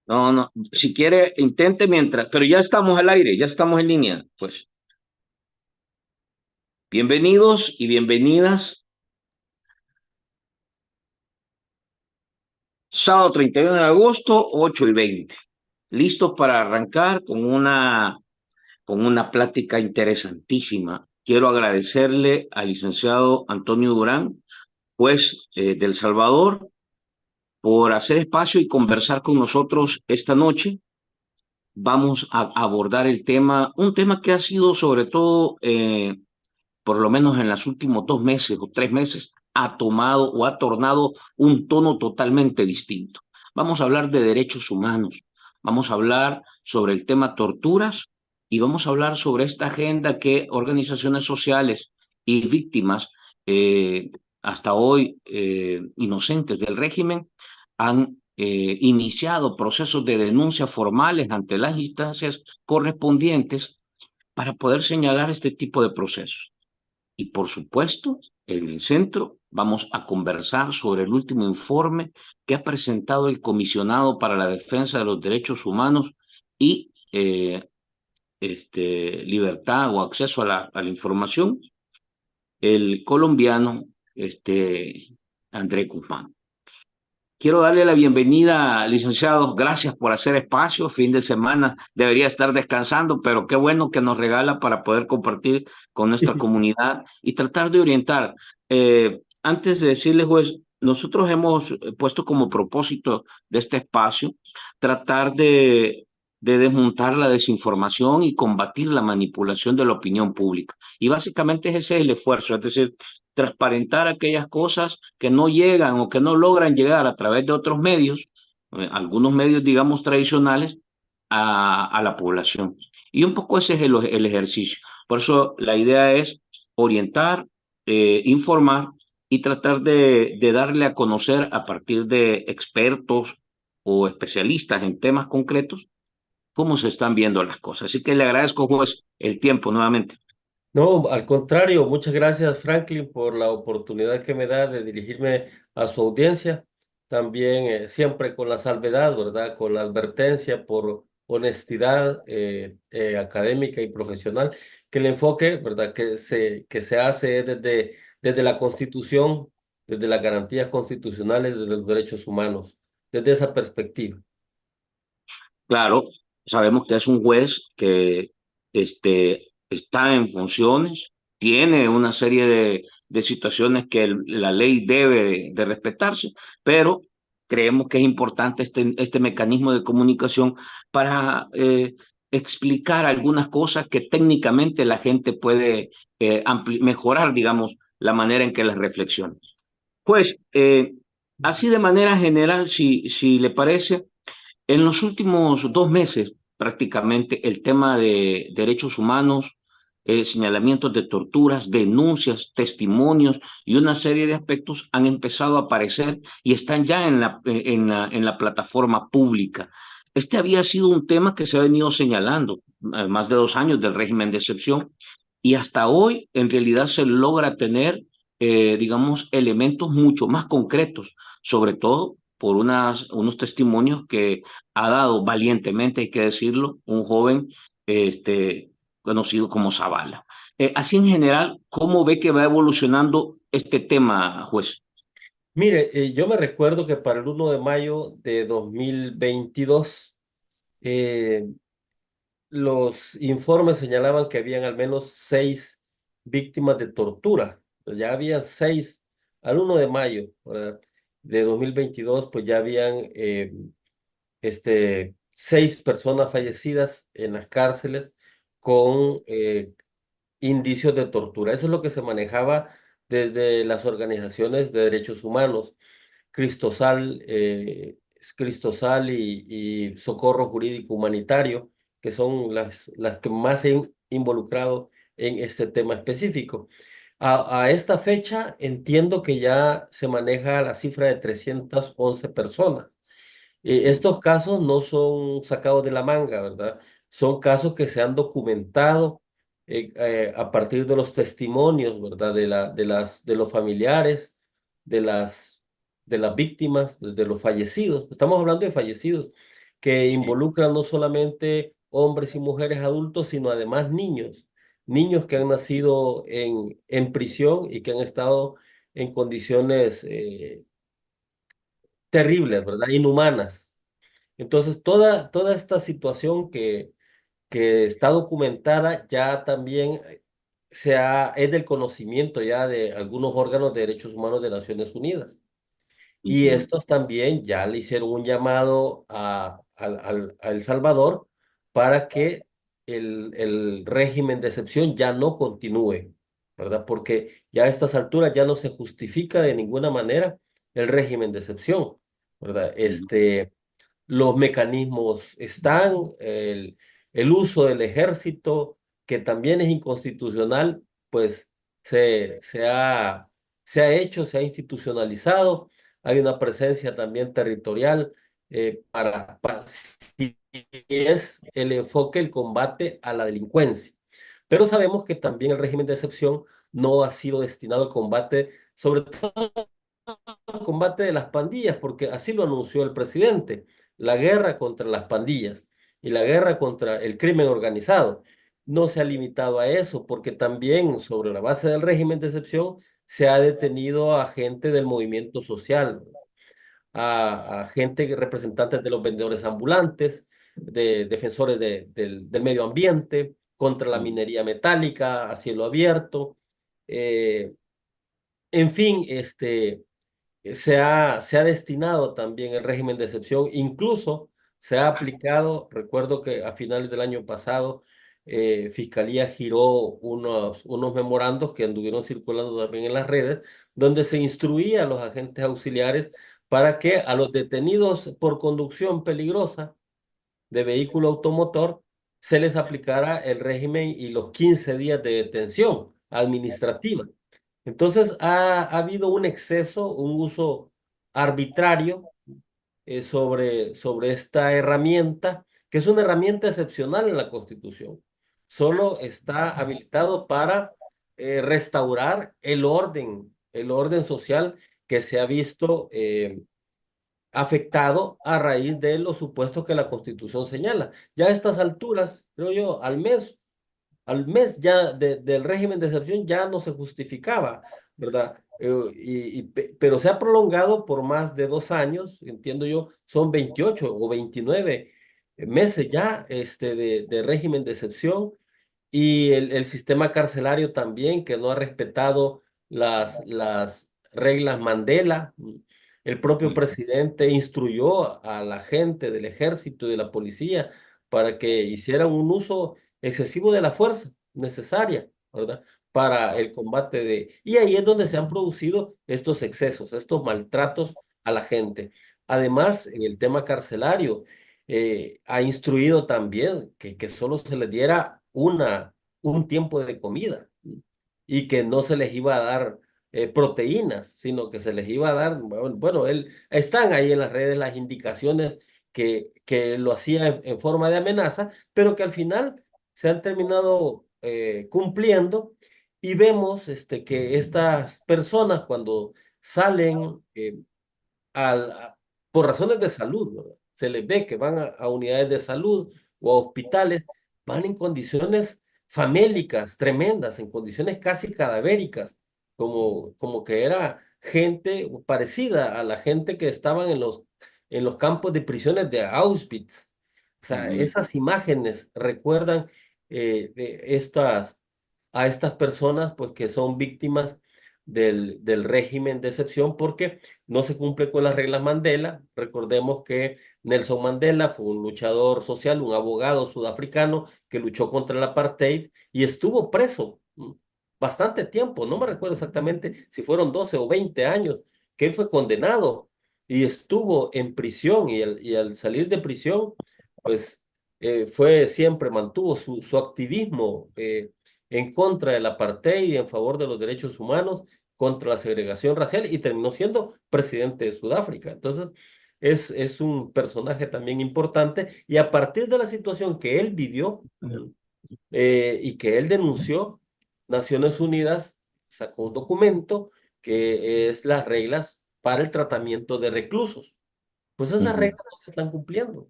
No, no, si quiere, intente mientras, pero ya estamos al aire, ya estamos en línea. Pues bienvenidos y bienvenidas. Sábado 31 de agosto, 8 y 20. Listos para arrancar con una plática interesantísima. Quiero agradecerle al licenciado Antonio Durán, juez del Salvador, por hacer espacio y conversar con nosotros esta noche. Vamos a abordar un tema que ha sido sobre todo por lo menos en los últimos 2 meses o 3 meses, ha tomado o ha tornado un tono totalmente distinto. Vamos a hablar de derechos humanos, vamos a hablar sobre el tema torturas y vamos a hablar sobre esta agenda que organizaciones sociales y víctimas, eh, hasta hoy inocentes del régimen, han iniciado procesos de denuncia formales ante las instancias correspondientes para poder señalar este tipo de procesos. Y por supuesto, en el centro vamos a conversar sobre el último informe que ha presentado el Comisionado para la Defensa de los Derechos Humanos y libertad o acceso a la información, el colombiano André Guzmán. Quiero darle la bienvenida, licenciado. Gracias por hacer espacio. Fin de semana debería estar descansando, pero qué bueno que nos regala para poder compartir con nuestra comunidad y tratar de orientar. Antes de decirle, juez, nosotros hemos puesto como propósito de este espacio tratar de desmontar la desinformación y combatir la manipulación de la opinión pública. Y básicamente ese es el esfuerzo, es decir, transparentar aquellas cosas que no llegan o que no logran llegar a través de otros medios, algunos medios, digamos, tradicionales, a la población. Y un poco ese es el ejercicio. Por eso la idea es orientar, informar y tratar de darle a conocer a partir de expertos o especialistas en temas concretos cómo se están viendo las cosas. Así que le agradezco, juez, el tiempo nuevamente. No, al contrario, muchas gracias Franklin por la oportunidad que me da de dirigirme a su audiencia. También siempre con la salvedad, ¿verdad? Con la advertencia por honestidad académica y profesional, que el enfoque, ¿verdad? Que se hace es desde la Constitución, desde las garantías constitucionales de los derechos humanos, desde esa perspectiva. Claro, sabemos que es un juez que está en funciones, tiene una serie de situaciones que la ley debe de respetarse, pero creemos que es importante este mecanismo de comunicación para explicar algunas cosas que técnicamente la gente puede mejorar, digamos, la manera en que las reflexiona. Pues, así de manera general, si le parece. En los últimos 2 meses, prácticamente, el tema de derechos humanos, señalamientos de torturas, denuncias, testimonios y una serie de aspectos han empezado a aparecer y están ya en la plataforma pública. Este había sido un tema que se ha venido señalando más de 2 años del régimen de excepción y hasta hoy en realidad se logra tener, digamos, elementos mucho más concretos, sobre todo por unos testimonios que ha dado valientemente, hay que decirlo, un joven conocido como Zavala. Así en general, ¿cómo ve que va evolucionando este tema, juez? Mire, yo me recuerdo que para el 1 de mayo de 2022, eh, los informes señalaban que habían al menos 6 víctimas de tortura. Pues ya habían 6 al 1 de mayo, ¿verdad? De 2022, pues ya habían 6 personas fallecidas en las cárceles con indicios de tortura. Eso es lo que se manejaba desde las organizaciones de derechos humanos. Cristosal, Cristosal y Socorro Jurídico Humanitario, que son las que más se han involucrado en este tema específico. A esta fecha entiendo que ya se maneja la cifra de 311 personas. Estos casos no son sacados de la manga, ¿verdad? Son casos que se han documentado a partir de los testimonios, ¿verdad? De los familiares, de las, de las víctimas, de los fallecidos. Estamos hablando de fallecidos que sí, involucran no solamente hombres y mujeres adultos, sino además niños, niños que han nacido en prisión y que han estado en condiciones terribles, ¿verdad? Inhumanas. Entonces, toda esta situación que está documentada ya también es del conocimiento ya de algunos órganos de derechos humanos de Naciones Unidas. Y ujú, estos también ya le hicieron un llamado a El Salvador para que el régimen de excepción ya no continúe, ¿verdad? Porque ya a estas alturas ya no se justifica de ninguna manera el régimen de excepción, ¿verdad? ujú, Los mecanismos están, el uso del ejército, que también es inconstitucional, pues se ha hecho, se ha institucionalizado. Hay una presencia también territorial si es el enfoque, el combate a la delincuencia. Pero sabemos que también el régimen de excepción no ha sido destinado al combate, sobre todo al combate de las pandillas, porque así lo anunció el presidente, la guerra contra las pandillas y la guerra contra el crimen organizado. No se ha limitado a eso, porque también sobre la base del régimen de excepción se ha detenido a gente del movimiento social, a gente, representantes de los vendedores ambulantes, de defensores del medio ambiente, contra la ujú, minería metálica a cielo abierto. eh, en fin, se ha destinado también el régimen de excepción, incluso se ha aplicado, recuerdo que a finales del año pasado, Fiscalía giró unos memorandos que anduvieron circulando también en las redes, donde se instruía a los agentes auxiliares para que a los detenidos por conducción peligrosa de vehículo automotor se les aplicara el régimen y los 15 días de detención administrativa. Entonces ha habido un exceso, un uso arbitrario sobre esta herramienta, que es una herramienta excepcional en la Constitución. Solo está habilitado para restaurar el orden social que se ha visto afectado a raíz de los supuestos que la Constitución señala. Ya a estas alturas, creo yo, al mes ya del régimen de excepción ya no se justificaba, ¿verdad? Pero se ha prolongado por más de 2 años, entiendo yo, son 28 o 29 meses ya de régimen de excepción y el sistema carcelario también que no ha respetado las reglas Mandela. El propio ujú, presidente instruyó a la gente del ejército y de la policía para que hicieran un uso excesivo de la fuerza necesaria, ¿verdad? Para el combate de... Y ahí es donde se han producido estos excesos, estos maltratos a la gente. Además, en el tema carcelario, ha instruido también que solo se les diera un tiempo de comida y que no se les iba a dar proteínas, sino que se les iba a dar, bueno, están ahí en las redes las indicaciones que lo hacía en forma de amenaza, pero que al final se han terminado cumpliendo y vemos que estas personas cuando salen al- a- por razones de salud, ¿verdad? Se les ve que van a unidades de salud o a hospitales, van en condiciones famélicas, tremendas, en condiciones casi cadavéricas, como que era gente parecida a la gente que estaban en los campos de prisiones de Auschwitz. O sea, ujú, esas imágenes recuerdan a estas personas pues que son víctimas del régimen de excepción porque no se cumple con las reglas Mandela. Recordemos que Nelson Mandela fue un luchador social, un abogado sudafricano que luchó contra el apartheid y estuvo preso bastante tiempo. No me recuerdo exactamente si fueron 12 o 20 años que él fue condenado y estuvo en prisión y al salir de prisión, pues siempre mantuvo su activismo en contra del apartheid y en favor de los derechos humanos, contra la segregación racial y terminó siendo presidente de Sudáfrica. Entonces, es un personaje también importante y a partir de la situación que él vivió y que él denunció, Naciones Unidas sacó un documento que es las reglas para el tratamiento de reclusos. Pues esas ujú. reglas no se están cumpliendo.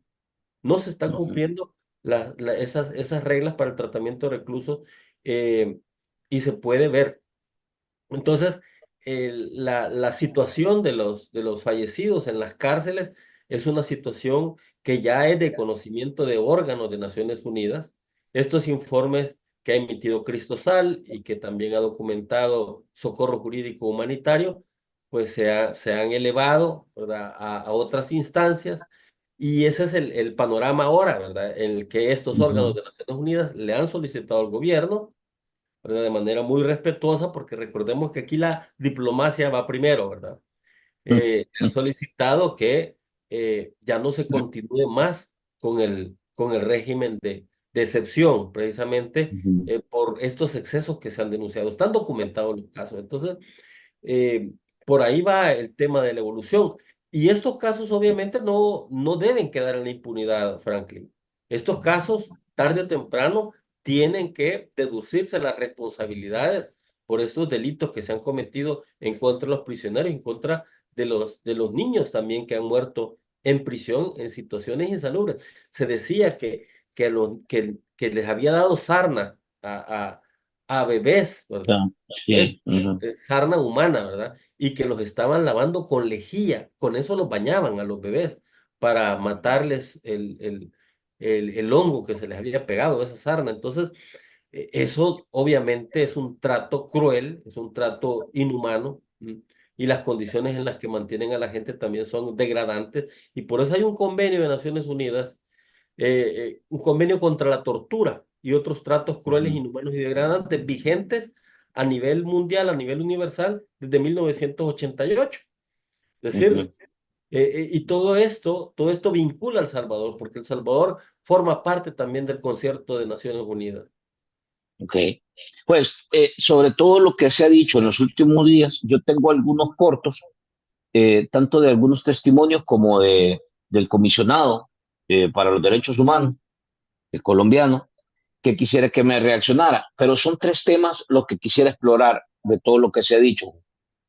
No se están ujú, cumpliendo esas reglas para el tratamiento de reclusos, eh, y se puede ver. Entonces, la situación de los fallecidos en las cárceles es una situación que ya es de conocimiento de órganos de Naciones Unidas. Estos informes que ha emitido Cristosal y que también ha documentado Socorro Jurídico Humanitario, pues se han elevado, ¿verdad?, a otras instancias. Y ese es el panorama ahora, ¿verdad?, en el que estos órganos ujú, de Naciones Unidas le han solicitado al gobierno, ¿verdad?, de manera muy respetuosa, porque recordemos que aquí la diplomacia va primero, ¿verdad? Ha solicitado que ya no se continúe más con el régimen de excepción, precisamente ujú, por estos excesos que se han denunciado. Están documentados los casos. Entonces, eh, por ahí va el tema de la evolución. Y estos casos obviamente no deben quedar en la impunidad, Franklin. Estos casos, tarde o temprano, tienen que deducirse las responsabilidades por estos delitos que se han cometido en contra de los prisioneros, en contra de los niños también que han muerto en prisión en situaciones insalubres. Se decía que les había dado sarna a bebés, ya, ¿verdad? sí, ujú, Sarna humana, ¿verdad? Y que los estaban lavando con lejía, con eso los bañaban a los bebés para matarles el hongo que se les había pegado a esa sarna. Entonces, eso obviamente es un trato cruel, es un trato inhumano, ¿m? Y las condiciones en las que mantienen a la gente también son degradantes. Y por eso hay un convenio de Naciones Unidas, un convenio contra la tortura y otros tratos crueles, ujú, inhumanos y degradantes vigentes a nivel mundial, a nivel universal, desde 1988. Es ujú. decir, y todo esto vincula a El Salvador, porque El Salvador forma parte también del concierto de Naciones Unidas. Ok. Pues sobre todo lo que se ha dicho en los últimos días, yo tengo algunos cortos, tanto de algunos testimonios como del comisionado para los derechos humanos, el colombiano, que quisiera que me reaccionara. Pero son tres temas los que quisiera explorar de todo lo que se ha dicho.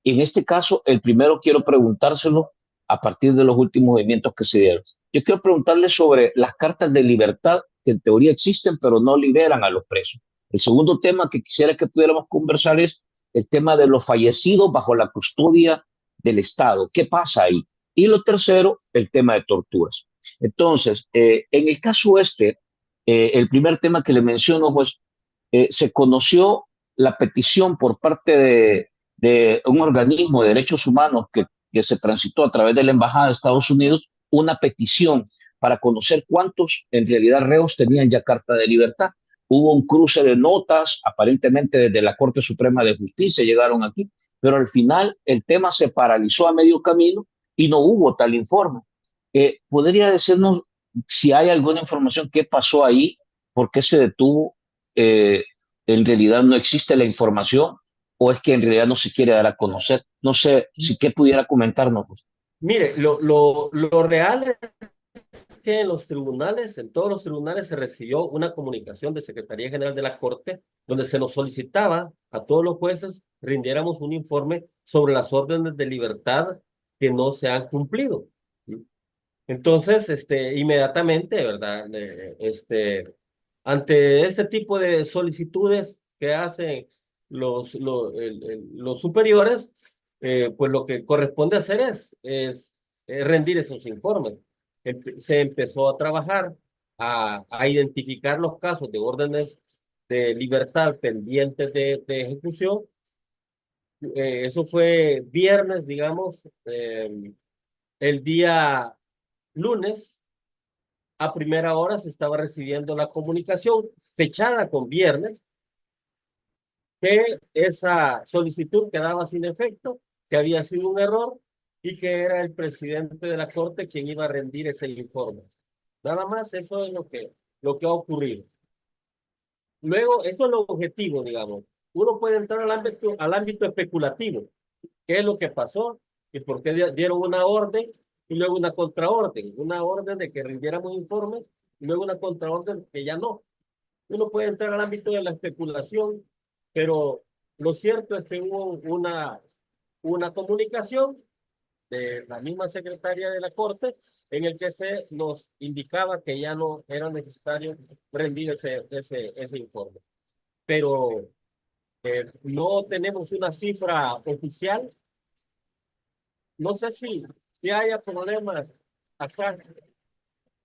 Y en este caso, el primero quiero preguntárselo a partir de los últimos movimientos que se dieron. Yo quiero preguntarle sobre las cartas de libertad que en teoría existen, pero no liberan a los presos. El segundo tema que quisiera que pudiéramos conversar es el tema de los fallecidos bajo la custodia del Estado. ¿Qué pasa ahí? Y lo tercero, el tema de torturas. Entonces, en el caso este, el primer tema que le menciono, pues, se conoció la petición por parte de un organismo de derechos humanos que se transitó a través de la Embajada de Estados Unidos, una petición para conocer cuántos en realidad reos tenían ya carta de libertad. Hubo un cruce de notas, aparentemente desde la Corte Suprema de Justicia llegaron aquí, pero al final el tema se paralizó a medio camino y no hubo tal informe. ¿Podría decirnos si hay alguna información qué pasó ahí, por qué se detuvo? Eh, ¿En realidad no existe la información o es que en realidad no se quiere dar a conocer? No sé si qué pudiera comentarnos. Pues. Mire, lo real es que en los tribunales, en todos los tribunales, se recibió una comunicación de Secretaría General de la Corte donde se nos solicitaba a todos los jueces rindiéramos un informe sobre las órdenes de libertad que no se han cumplido. Entonces, inmediatamente, ¿verdad? Ante este tipo de solicitudes que hacen los superiores, pues lo que corresponde hacer es rendir esos informes. Se empezó a trabajar, a identificar los casos de órdenes de libertad pendientes de ejecución. Eso fue viernes, digamos, el día lunes. A primera hora se estaba recibiendo la comunicación fechada con viernes que esa solicitud quedaba sin efecto, que había sido un error y que era el presidente de la Corte quien iba a rendir ese informe. Nada más, eso es lo que ha ocurrido. Luego, eso es lo objetivo, digamos. Uno puede entrar al ámbito especulativo. ¿Qué es lo que pasó? ¿Y por qué dieron una orden y luego una contraorden? Una orden de que rindiéramos informes y luego una contraorden que ya no. Uno puede entrar al ámbito de la especulación, pero lo cierto es que hubo una comunicación de la misma secretaria de la Corte, en el que se nos indicaba que ya no era necesario rendir ese informe. Pero no tenemos una cifra oficial. No sé si haya problemas acá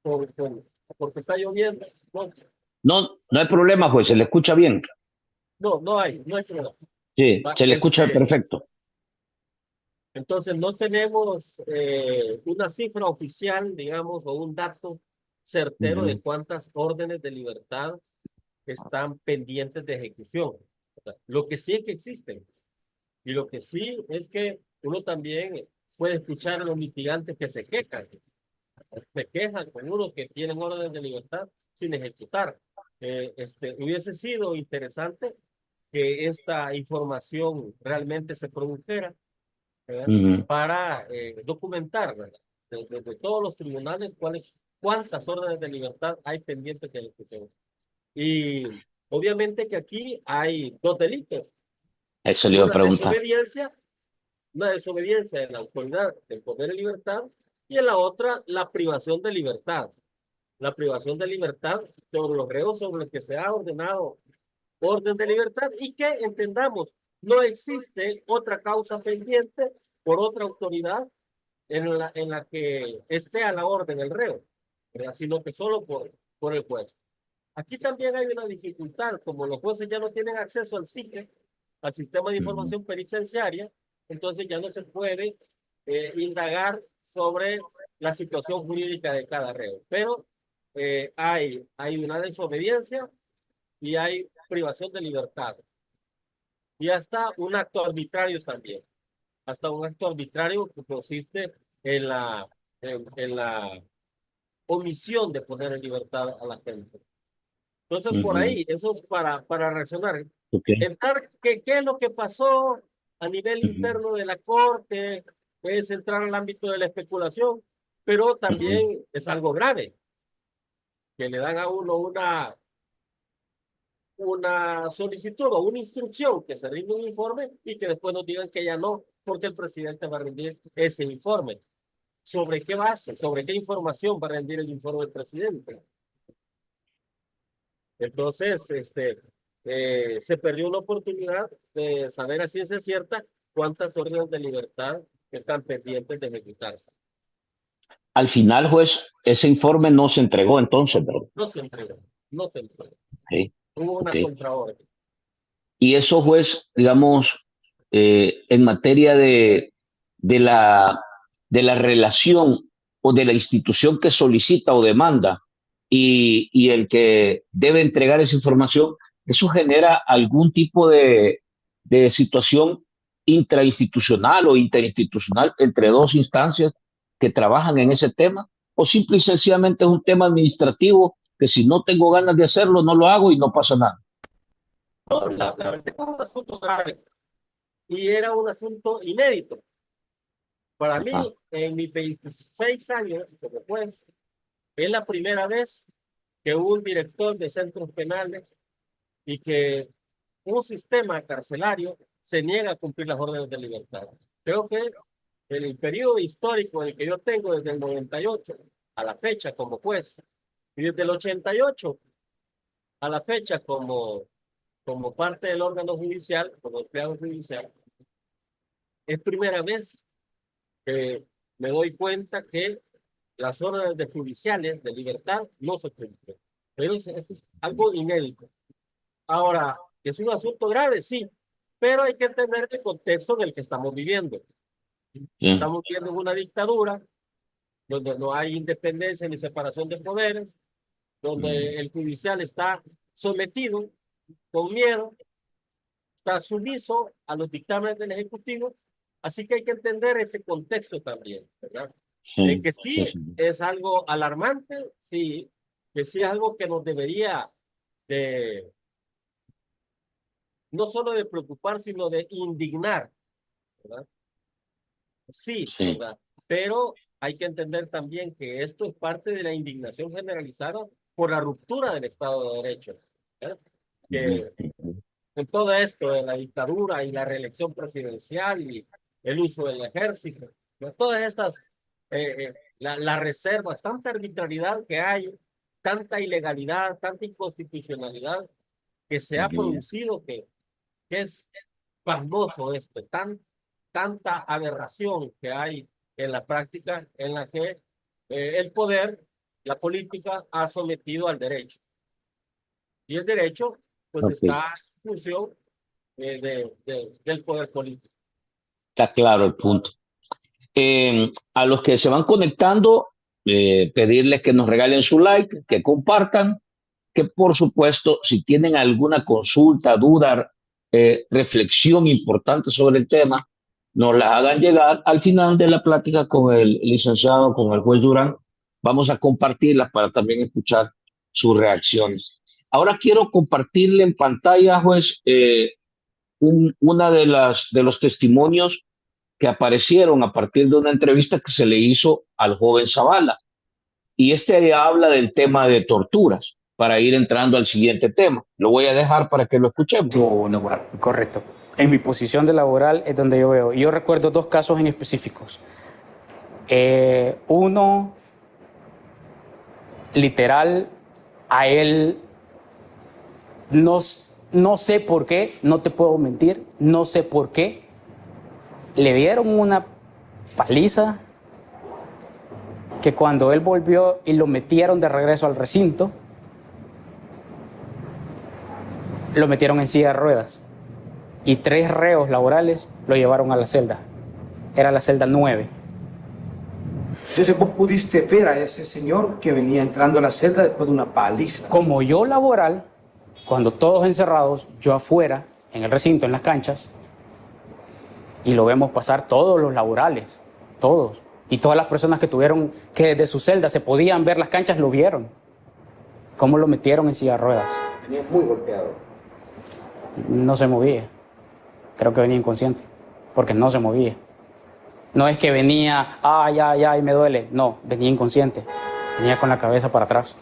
por, por- porque está lloviendo. No, No, no hay problema, juez, se le escucha bien. no hay problema. Sí, se le escucha perfecto. Entonces, no tenemos una cifra oficial, digamos, o un dato certero de Ujú, cuántas órdenes de libertad están pendientes de ejecución. Lo que sí es que existen. Y lo que sí es que uno también puede escuchar a los litigantes que se quejan con uno que tienen órdenes de libertad sin ejecutar. Hubiese sido interesante que esta información realmente se produjera, ¿verdad? ujú. Para documentar, ¿verdad? De todos los tribunales, cuántas órdenes de libertad hay pendientes de ejecución. Y obviamente que aquí hay dos delitos. Eso le iba a Una preguntar. desobediencia, una desobediencia de la autoridad del poder de libertad, y en la otra, la privación de libertad. La privación de libertad sobre los reos sobre los que se ha ordenado orden de libertad y que entendamos, no existe otra causa pendiente por otra autoridad en la que esté a la orden el reo, ¿verdad? Sino que solo por el juez. Aquí también hay una dificultad, como los jueces ya no tienen acceso al SICE, al Sistema de Ujú, Información Penitenciaria, entonces ya no se puede indagar sobre la situación jurídica de cada reo. Pero hay una desobediencia y hay privación de libertad. Y hasta un acto arbitrario también. Hasta un acto arbitrario que consiste en la omisión de poner en libertad a la gente. Entonces, por ujú. ahí, eso es para reaccionar. Ok, Entrar, ¿qué es lo que pasó a nivel ujú, interno de la Corte? Es entrar al ámbito de la especulación, pero ujú. también es algo grave, que le dan a uno una solicitud o una instrucción que se rinde un informe y que después nos digan que ya no, porque el presidente va a rendir ese informe. ¿Sobre qué base? ¿Sobre qué información va a rendir el informe del presidente? Entonces, se perdió una oportunidad de saber a ciencia cierta cuántas órdenes de libertad están pendientes de ejecutarse. Al final, juez, ese informe no se entregó entonces, ¿verdad? No se entregó, no se entregó. Ok, Hubo ok. una contraorden. Y eso, juez, digamos, en materia de la, de la relación o de la institución que solicita o demanda y el que debe entregar esa información, eso genera algún tipo de situación intrainstitucional o interinstitucional entre dos instancias que trabajan en ese tema, o simple y sencillamente es un tema administrativo que si no tengo ganas de hacerlo, no lo hago y no pasa nada. No, la verdad es un asunto grave y era un asunto inédito. Para Ajá. mí, en mis 26 años como juez, es la primera vez que un director de centros penales y que un sistema carcelario se niega a cumplir las órdenes de libertad. Creo que en el periodo histórico en el que yo tengo desde el 98 a la fecha como juez y desde el 88 a la fecha como parte del órgano judicial, como empleado judicial, es primera vez que me doy cuenta que las órdenes de judiciales de libertad no se cumplen. Pero esto es algo inédito. Ahora, es un asunto grave, sí, pero hay que entender el contexto en el que estamos viviendo. Sí. Estamos viviendo en una dictadura donde no hay independencia ni separación de poderes, Mm, donde el judicial está sometido con miedo, está sumiso a los dictámenes del Ejecutivo, así que hay que entender ese contexto también, ¿verdad? sí, Que sí, sí sí. es algo alarmante, sí, que sí es algo que nos debería de, no solo de preocupar, sino de indignar, ¿verdad? Sí, Sí. ¿verdad? Pero hay que entender también que esto es parte de la indignación generalizada por la ruptura del Estado de Derecho, ¿verdad? Ujú, Que ujú, en todo esto de la dictadura y la reelección presidencial y el uso del ejército Todas estas, las reservas, tanta arbitrariedad que hay, tanta ilegalidad, tanta inconstitucionalidad que se ha Ujú. producido que es pasmoso esto, tanta aberración que hay en la práctica en la que el poder, la política, ha sometido al derecho. Y el derecho, pues, Ok. está en función del poder político. Está claro el punto. A los que se van conectando, pedirles que nos regalen su like, que compartan, que por supuesto, si tienen alguna consulta, duda, reflexión importante sobre el tema, nos las hagan llegar al final de la plática con el licenciado, con el juez Durán. Vamos a compartirlas para también escuchar sus reacciones. Ahora quiero compartirle en pantalla, juez, una de los testimonios que aparecieron a partir de una entrevista que se le hizo al joven Zavala. Y este habla del tema de torturas, para ir entrando al siguiente tema. Lo voy a dejar para que lo escuchemos. Laboral, correcto. En mi posición de laboral es donde yo veo. Yo recuerdo dos casos en específicos. Uno, literal, a él no, no sé por qué, no te puedo mentir, no sé por qué, le dieron una paliza que cuando él volvió y lo metieron de regreso al recinto, lo metieron en silla de ruedas y 3 reos laborales lo llevaron a la celda. Era la celda 9. Entonces vos pudiste ver a ese señor que venía entrando a la celda después de una paliza. Como yo laboral, cuando todos encerrados, yo afuera, en el recinto, en las canchas, y lo vemos pasar todos los laborales, todos. Y todas las personas que tuvieron, que desde su celda se podían ver las canchas, lo vieron. Cómo lo metieron en silla de ruedas. Venía muy golpeado. No se movía. Creo que venía inconsciente, porque no se movía. No es que venía, ay, ay, ay, me duele. No, venía inconsciente. Venía con la cabeza para atrás.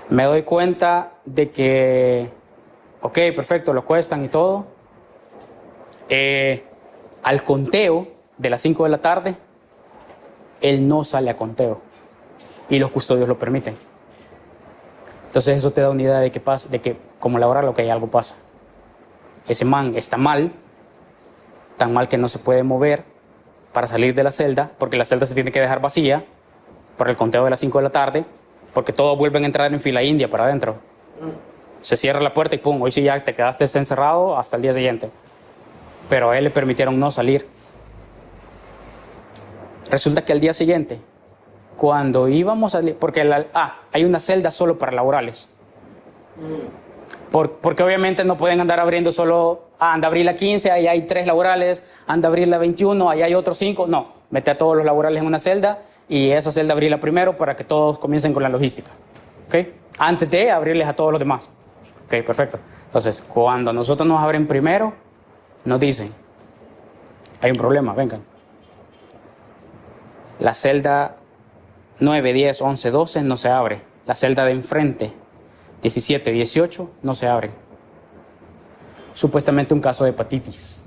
Me doy cuenta de que, ok, perfecto, lo cuestan y todo. Al conteo de las 5 de la tarde, él no sale a conteo. Y los custodios lo permiten. Entonces eso te da una idea de que pasa, de que como laboral lo que hay algo pasa. Ese man está mal, tan mal que no se puede mover para salir de la celda, porque la celda se tiene que dejar vacía por el conteo de las 5 de la tarde, porque todos vuelven a entrar en fila india para adentro. Se cierra la puerta y pum, hoy sí ya te quedaste encerrado hasta el día siguiente. Pero a él le permitieron no salir. Resulta que al día siguiente, cuando íbamos a salir, porque hay una celda solo para laborales. Porque obviamente no pueden andar abriendo solo, anda a abrir la 15, ahí hay 3 laborales, anda a abrir la 21, ahí hay otros 5. No, mete a todos los laborales en una celda y esa celda abrirla primero para que todos comiencen con la logística. ¿Ok? Antes de abrirles a todos los demás. Ok, perfecto. Entonces, cuando nosotros nos abren primero, nos dicen, hay un problema, vengan. La celda 9, 10, 11, 12 no se abre. La celda de enfrente, 17, 18, no se abren. Supuestamente un caso de hepatitis.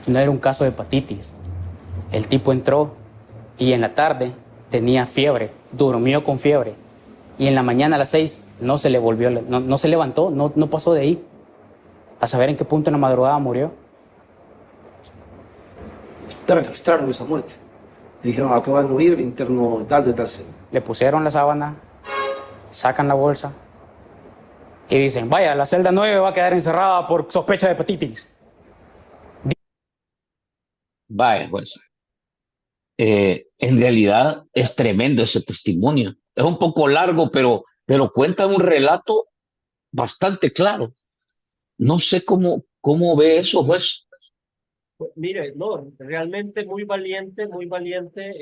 No era un caso de hepatitis. El tipo entró y en la tarde tenía fiebre, durmió con fiebre. Y en la mañana a las 6 no se le volvió, no se levantó, no pasó de ahí. A saber en qué punto en la madrugada murió. Te registraron esa muerte. Le dijeron, acaba de morir el interno tal de tal celda. Le pusieron la sábana, sacan la bolsa y dicen, vaya, la celda 9 va a quedar encerrada por sospecha de hepatitis. Vaya, pues, en realidad es tremendo ese testimonio. Es un poco largo, pero cuenta un relato bastante claro. No sé cómo ve eso, pues. Pues, mire, no, realmente muy valiente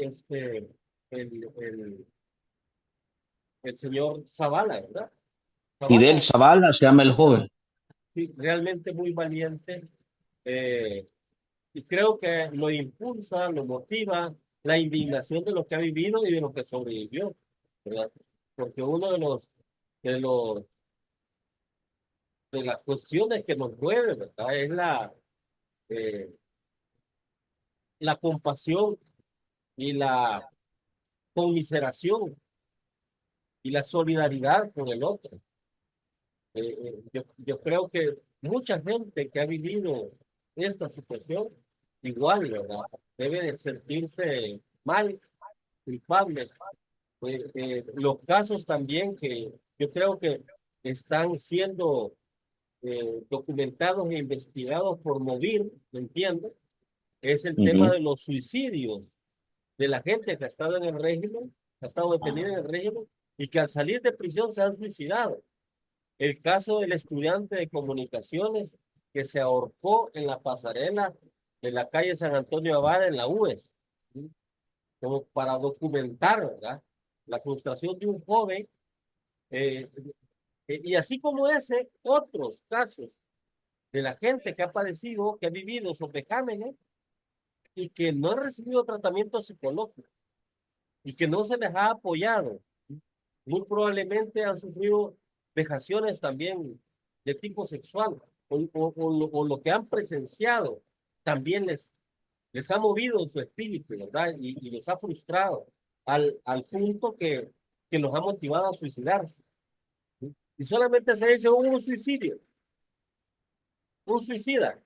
el, el, el señor Zavala, ¿verdad? Fidel Zavala, Zavala se llama el joven. sí, realmente muy valiente. eh, y creo que lo impulsa, lo motiva la indignación de lo que ha vivido y de lo que sobrevivió, ¿verdad? Porque uno de los, de las cuestiones que nos mueve, ¿verdad? Es eh, la compasión y la conmiseración y la solidaridad con el otro. Yo creo que mucha gente que ha vivido esta situación, igual, ¿verdad? Debe de sentirse mal, culpable. Los casos también que yo creo que están siendo documentados e investigados por Movir, ¿me entiendes? Es el tema de los suicidios de la gente que ha estado en el régimen, ha estado detenida en el régimen y que al salir de prisión se han suicidado. El caso del estudiante de comunicaciones que se ahorcó en la pasarela de la calle San Antonio Abad en la UES, ¿sí? Como para documentar, ¿verdad?, la frustración de un joven. eh, y así como ese, otros casos de la gente que ha padecido, que ha vivido sobre vejámenes y que no ha recibido tratamiento psicológico y que no se les ha apoyado. Muy probablemente han sufrido vejaciones también de tipo sexual o lo que han presenciado también les ha movido en su espíritu, ¿verdad? Y los ha frustrado al punto que los ha motivado a suicidarse. ¿Sí? Y solamente se dice un suicidio, un suicida,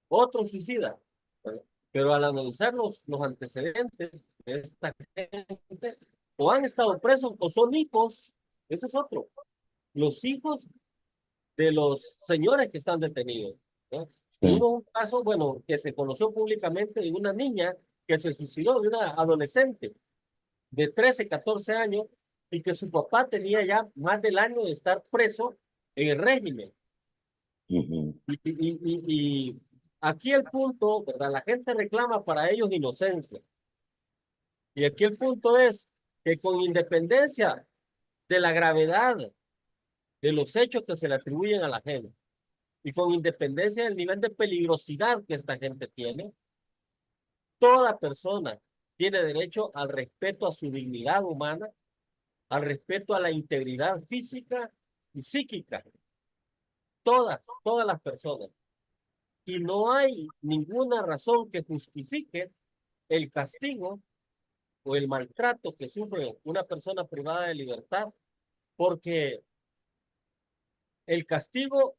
otro suicida. ¿Verdad? Pero al analizar los antecedentes de esta gente, o han estado presos o son hijos, ese es otro, los hijos de los señores que están detenidos, ¿no? Sí. Hubo un caso, bueno, que se conoció públicamente de una niña que se suicidó, de una adolescente de 13, 14 años, y que su papá tenía ya más del año de estar preso en el régimen. Ujú. Y aquí el punto, ¿verdad? La gente reclama para ellos inocencia. Y aquí el punto es que con independencia de la gravedad de los hechos que se le atribuyen a la gente, y con independencia del nivel de peligrosidad que esta gente tiene, toda persona tiene derecho al respeto a su dignidad humana, al respeto a la integridad física y psíquica. Todas las personas. Y no hay ninguna razón que justifique el castigo o el maltrato que sufre una persona privada de libertad, porque el castigo,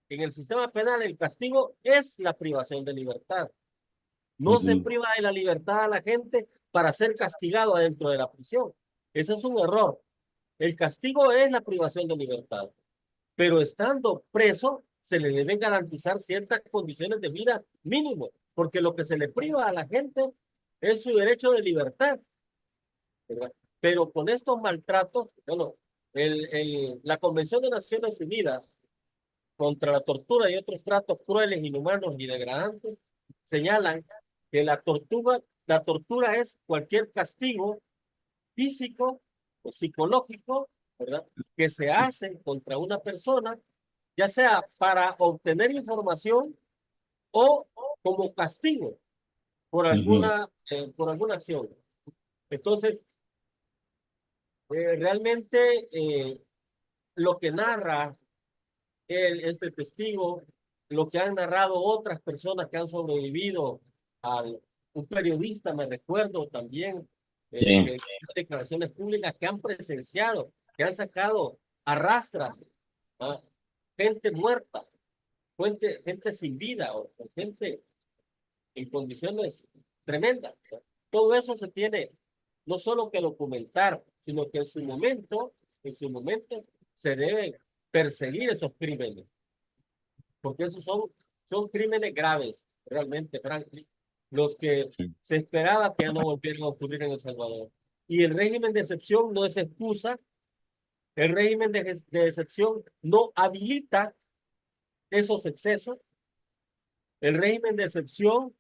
en el sistema penal, el castigo es la privación de libertad. No se Ujú. priva de la libertad a la gente para ser castigado adentro de la prisión. Ese es un error. El castigo es la privación de libertad, pero estando preso se le deben garantizar ciertas condiciones de vida mínimo, porque lo que se le priva a la gente es su derecho de libertad, ¿verdad? Pero con estos maltratos, bueno, la Convención de Naciones Unidas contra la tortura y otros tratos crueles, inhumanos y degradantes señalan que la tortura es cualquier castigo físico o psicológico, ¿verdad?, que se hace contra una persona, ya sea para obtener información o como castigo Ujú. por alguna acción. Entonces, realmente lo que narra este testigo, lo que han narrado otras personas que han sobrevivido, al un periodista, me recuerdo también, Sí. que declaraciones públicas que han presenciado, que han sacado arrastras, ¿ah?, gente muerta, gente sin vida o gente en condiciones tremendas, ¿no? Todo eso se tiene no solo que documentar, sino que en su momento se deben perseguir esos crímenes, porque esos son crímenes graves, realmente, Franklin, los que Sí. se esperaba que ya no volvieran a ocurrir en El Salvador. Y el régimen de excepción no es excusa, el régimen de excepción no habilita esos excesos, el régimen de excepción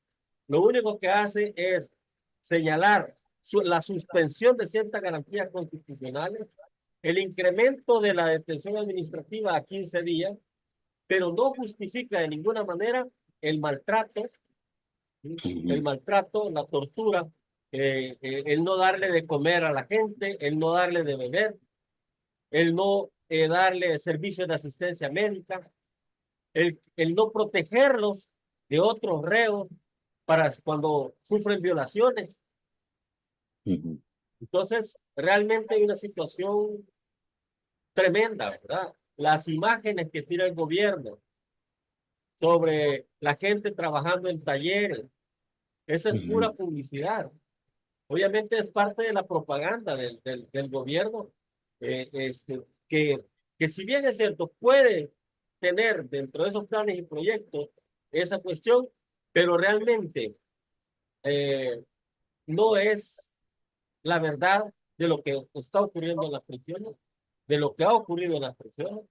lo único que hace es señalar la suspensión de ciertas garantías constitucionales, el incremento de la detención administrativa a 15 días, pero no justifica de ninguna manera el maltrato, ¿sí?, el Ujú. maltrato, la tortura, el no darle de comer a la gente, el no darle de beber, el no darle servicios de asistencia médica, el no protegerlos de otros reos para cuando sufren violaciones. Ujú. Entonces, realmente hay una situación tremenda, ¿verdad? Las imágenes que tira el gobierno sobre la gente trabajando en talleres, esa es pura Ujú. publicidad. Obviamente es parte de la propaganda del gobierno, eh, este, que, que si bien es cierto, puede tener dentro de esos planes y proyectos esa cuestión, pero realmente no es la verdad de lo que está ocurriendo en las prisiones, de lo que ha ocurrido en las prisiones.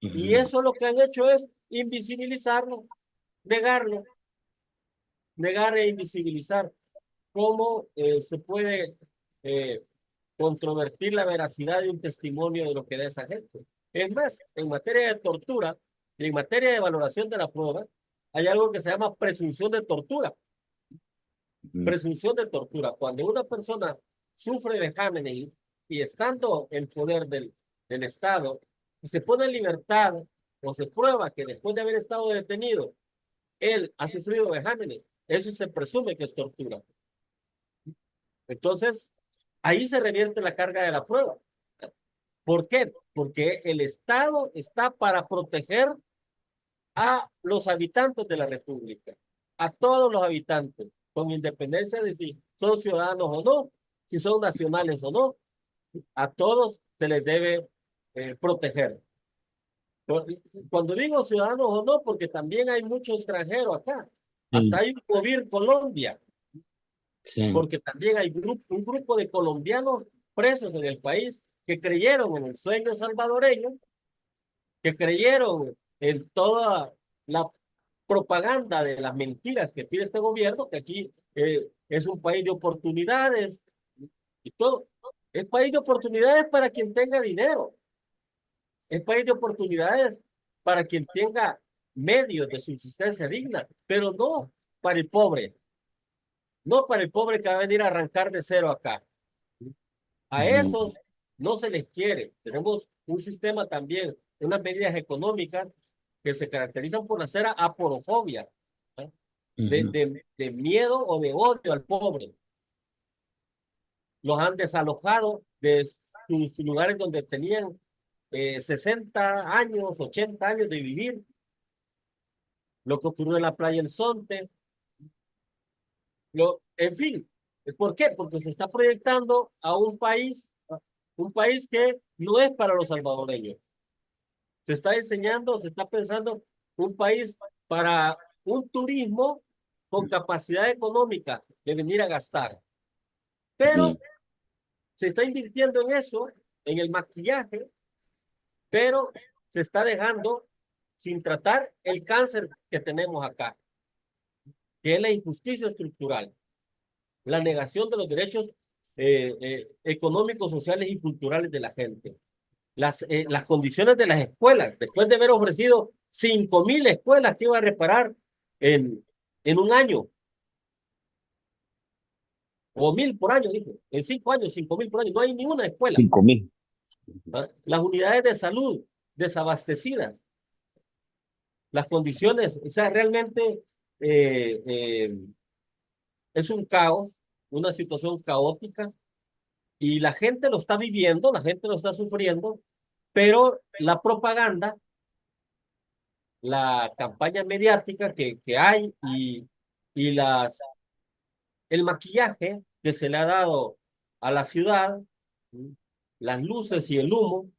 Y Ujú. eso lo que han hecho es invisibilizarlo, negarlo, negar e invisibilizar. ¿Cómo se puede eh, controvertir la veracidad de un testimonio de lo que da esa gente? Es más, en materia de tortura y en materia de valoración de la prueba, hay algo que se llama presunción de tortura. Ujú. Presunción de tortura. Cuando una persona sufre vejámenes y estando en poder del Estado, se pone en libertad o se prueba que después de haber estado detenido, él ha sufrido vejámenes, eso se presume que es tortura. Entonces, ahí se revierte la carga de la prueba. ¿Por qué? Porque el Estado está para proteger a los habitantes de la República, a todos los habitantes, con independencia de si son ciudadanos o no, si son nacionales o no, a todos se les debe proteger. Cuando digo ciudadanos o no, porque también hay mucho extranjero acá, hasta Sí, hay un gobierno Colombia, sí. porque también hay un grupo de colombianos presos en el país que creyeron en el sueño salvadoreño, que creyeron en toda la propaganda de las mentiras que tiene este gobierno, que aquí es un país de oportunidades y todo. Es país de oportunidades para quien tenga dinero. Es país de oportunidades para quien tenga medios de subsistencia digna, pero no para el pobre. No para el pobre que va a venir a arrancar de cero acá. A Ujú. esos no se les quiere. Tenemos un sistema también, unas medidas económicas que se caracterizan por hacer aporofobia, ¿eh? Ujú. De miedo o de odio al pobre. Los han desalojado de sus lugares donde tenían 60 años, 80 años de vivir. Lo que ocurrió en la playa El Sonte. En fin, ¿por qué? Porque se está proyectando a un país que no es para los salvadoreños. Se está diseñando, se está pensando un país para un turismo con capacidad económica de venir a gastar. Ujú. Pero se está invirtiendo en eso, en el maquillaje, pero se está dejando sin tratar el cáncer que tenemos acá, que es la injusticia estructural, la negación de los derechos económicos, sociales y culturales de la gente. Las condiciones de las escuelas, después de haber ofrecido 5.000 escuelas que iba a reparar en un año, o 1.000 por año, dijo, en 5 años, 5.000 por año, no hay ni una escuela. 5.000. ¿Ah? Las unidades de salud desabastecidas, las condiciones, o sea, realmente eh, eh, es un caos, una situación caótica, y la gente lo está viviendo, la gente lo está sufriendo, pero la propaganda, la campaña mediática que hay y el maquillaje que se le ha dado a la ciudad, las luces y el humo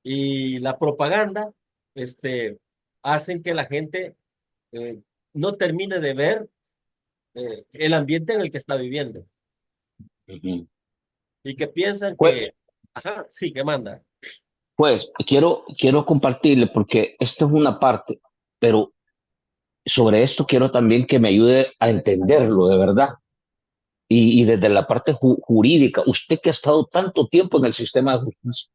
y la propaganda, este, hacen que la gente eh, no termine de ver el ambiente en el que está viviendo Ujú. y que piensan Pues, que, ajá, sí, que manda. pues quiero compartirle porque esta es una parte, pero sobre esto quiero también que me ayude a entenderlo de verdad. Y desde la parte jurídica, usted que ha estado tanto tiempo en el sistema de justicia,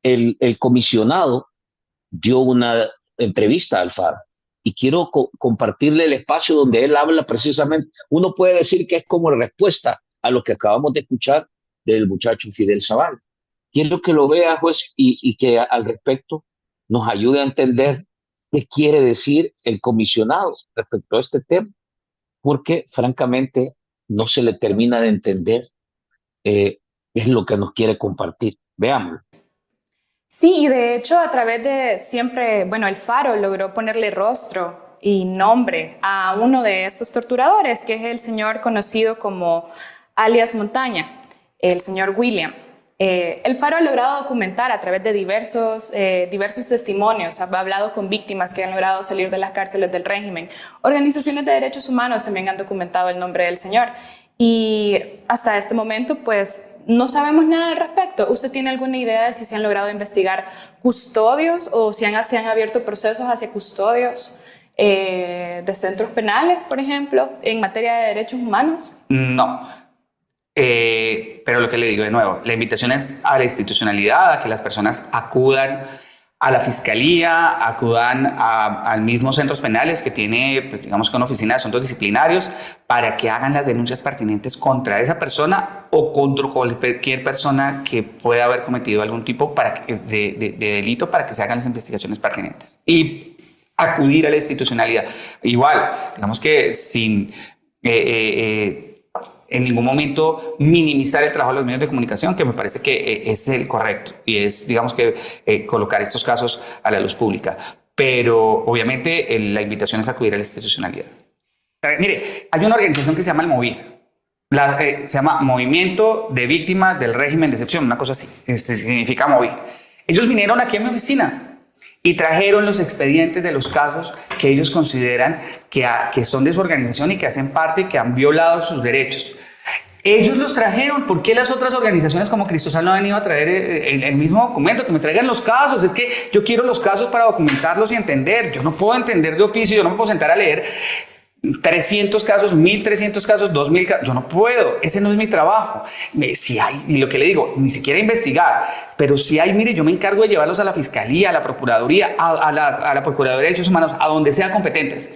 el comisionado dio una entrevista al FAR y quiero compartirle el espacio donde él habla precisamente. Uno puede decir que es como respuesta a lo que acabamos de escuchar del muchacho Fidel Zavala. Quiero que lo vea, juez, y que al respecto nos ayude a entender qué quiere decir el comisionado respecto a este tema. porque francamente no se le termina de entender qué es lo que nos quiere compartir. Veámoslo. Sí, y de hecho a través de siempre, bueno, el Faro logró ponerle rostro y nombre a uno de estos torturadores, que es el señor conocido como alias Montaña, el señor William. El Faro ha logrado documentar a través de diversos testimonios, ha hablado con víctimas que han logrado salir de las cárceles del régimen. Organizaciones de derechos humanos también han documentado el nombre del señor. Y hasta este momento, pues, no sabemos nada al respecto. ¿Usted tiene alguna idea de si se han logrado investigar custodios o si se han abierto procesos hacia custodios de centros penales, por ejemplo, en materia de derechos humanos? No. Pero lo que le digo de nuevo, la invitación es a la institucionalidad, a que las personas acudan a la fiscalía, acudan a mismos centros penales que tiene, pues, digamos que una oficina de asuntos disciplinarios, para que hagan las denuncias pertinentes contra esa persona o contra cualquier persona que pueda haber cometido algún tipo de delito, para que se hagan las investigaciones pertinentes. Y acudir a la institucionalidad. Igual, digamos que sin en ningún momento minimizar el trabajo de los medios de comunicación, que me parece que es el correcto y es, digamos que, colocar estos casos a la luz pública. Pero obviamente la invitación es acudir a la institucionalidad. Mire, hay una organización que se llama el MOVIR. Se llama Movimiento de Víctimas del Régimen de Excepción, una cosa así. Significa MOVIR. Ellos vinieron aquí a mi oficina y trajeron los expedientes de los casos que ellos consideran que son de su organización y que hacen parte y que han violado sus derechos. Ellos los trajeron. ¿Por qué las otras organizaciones como Cristosal no han venido a traer el mismo documento? Que me traigan los casos. Es que yo quiero los casos para documentarlos y entender. Yo no puedo entender de oficio, yo no me puedo sentar a leer 300 casos, 1300 casos, 2000 casos. Yo no puedo, ese no es mi trabajo. Si hay, y lo que le digo, ni siquiera investigar, pero si hay, mire, yo me encargo de llevarlos a la Fiscalía, a la Procuraduría, a la Procuraduría de Derechos Humanos, a donde sean competentes.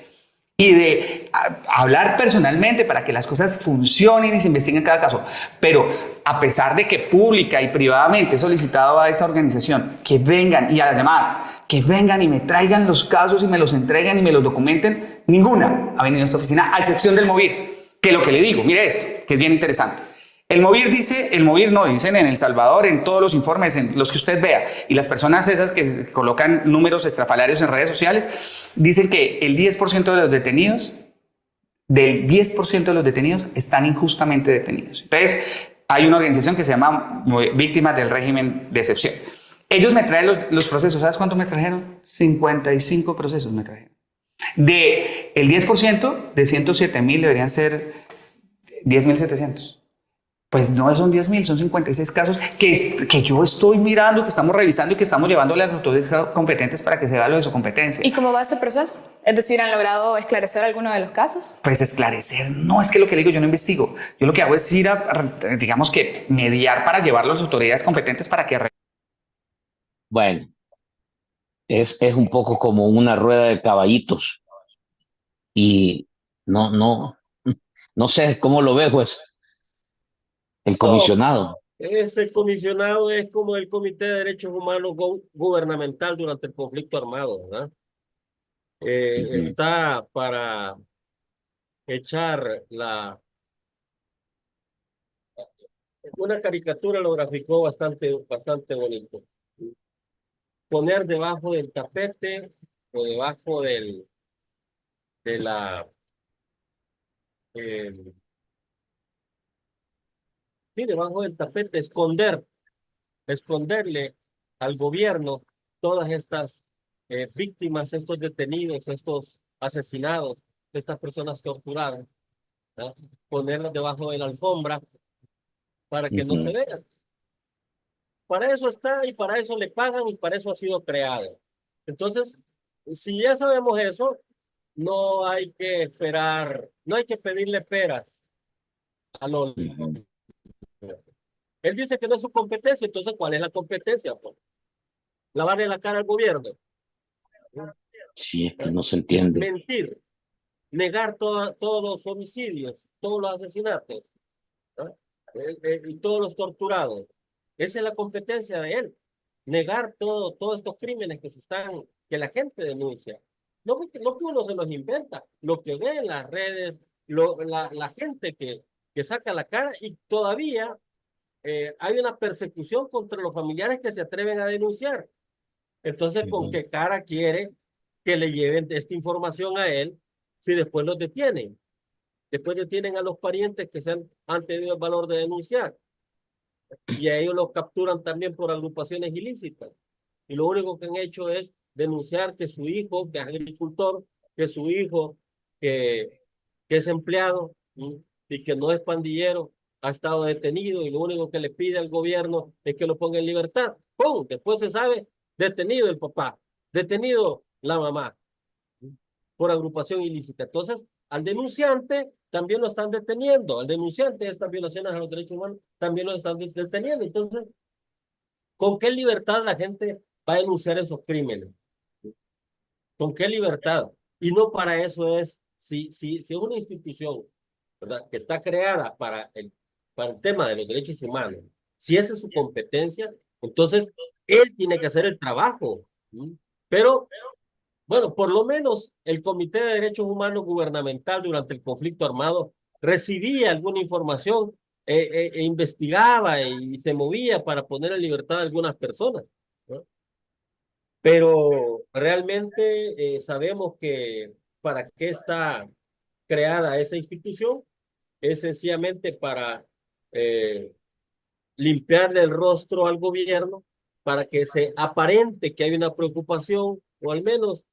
Y de hablar personalmente para que las cosas funcionen y se investiguen cada caso. Pero a pesar de que pública y privadamente he solicitado a esa organización que vengan, y además que vengan y me traigan los casos y me los entreguen y me los documenten, ninguna ha venido a esta oficina, a excepción del MOVIR. Que lo que le digo, mire esto, que es bien interesante. El MOVIR dicen en El Salvador, en todos los informes, en los que usted vea, y las personas esas que colocan números estrafalarios en redes sociales, dicen que el 10% de los detenidos, están injustamente detenidos. Entonces, hay una organización que se llama Víctimas del Régimen de Excepción. Ellos me traen los procesos. ¿Sabes cuánto me trajeron? 55 procesos me trajeron. El 10% de 107.000 deberían ser 10.700. Pues no son 10.000, son 56 casos que yo estoy mirando, que estamos revisando y que estamos llevando a las autoridades competentes para que se vea lo de su competencia. ¿Y cómo va ese proceso? Es decir, ¿han logrado esclarecer alguno de los casos? Pues esclarecer, no, es que lo que le digo, yo no investigo. Yo lo que hago es ir digamos que mediar para llevarlo a las autoridades competentes para que... Bueno, es un poco como una rueda de caballitos y no sé cómo lo ve, pues, el comisionado. Ese comisionado es como el Comité de Derechos Humanos gubernamental durante el conflicto armado, ¿verdad? Está para echar una caricatura, lo graficó bastante bonito. Poner debajo del tapete o debajo de la sí, debajo del tapete, esconderle al gobierno todas estas víctimas, estos detenidos, estos asesinados, estas personas torturadas, ¿no? Ponerlas debajo de la alfombra para que no se vean. Para eso está y para eso le pagan y para eso ha sido creado. Entonces, si ya sabemos eso, no hay que esperar, no hay que pedirle peras a los... Él dice que no es su competencia, entonces ¿cuál es la competencia? Pues, lavarle la cara al gobierno. Sí, es que no se entiende. Mentir, negar todos los homicidios, todos los asesinatos, ¿no? Y todos los torturados. Esa es la competencia de él. Negar todos estos crímenes que la gente denuncia. No que uno se los inventa, lo que ve en las redes, la gente que saca la cara y todavía hay una persecución contra los familiares que se atreven a denunciar. Entonces, ¿con qué cara quiere que le lleven esta información a él si después los detienen? Después detienen a los parientes que han tenido el valor de denunciar. Y a ellos los capturan también por agrupaciones ilícitas. Y lo único que han hecho es denunciar que su hijo, que es agricultor, que su hijo, que es empleado y que no es pandillero, ha estado detenido y lo único que le pide al gobierno es que lo ponga en libertad. ¡Pum! Después se sabe, detenido el papá, detenido la mamá por agrupación ilícita. Entonces, al denunciante también lo están deteniendo. Al denunciante de estas violaciones a los derechos humanos también lo están deteniendo. Entonces, ¿con qué libertad la gente va a denunciar esos crímenes? ¿Con qué libertad? Y no para eso es, si es una institución, ¿verdad?, que está creada para el tema de los derechos humanos, si esa es su competencia, entonces él tiene que hacer el trabajo. Pero bueno, por lo menos el Comité de Derechos Humanos Gubernamental durante el conflicto armado recibía alguna información, investigaba y se movía para poner en libertad a algunas personas, ¿no? Pero realmente sabemos que para qué está creada esa institución es sencillamente para eh, limpiarle el rostro al gobierno, para que se aparente que hay una preocupación o al menos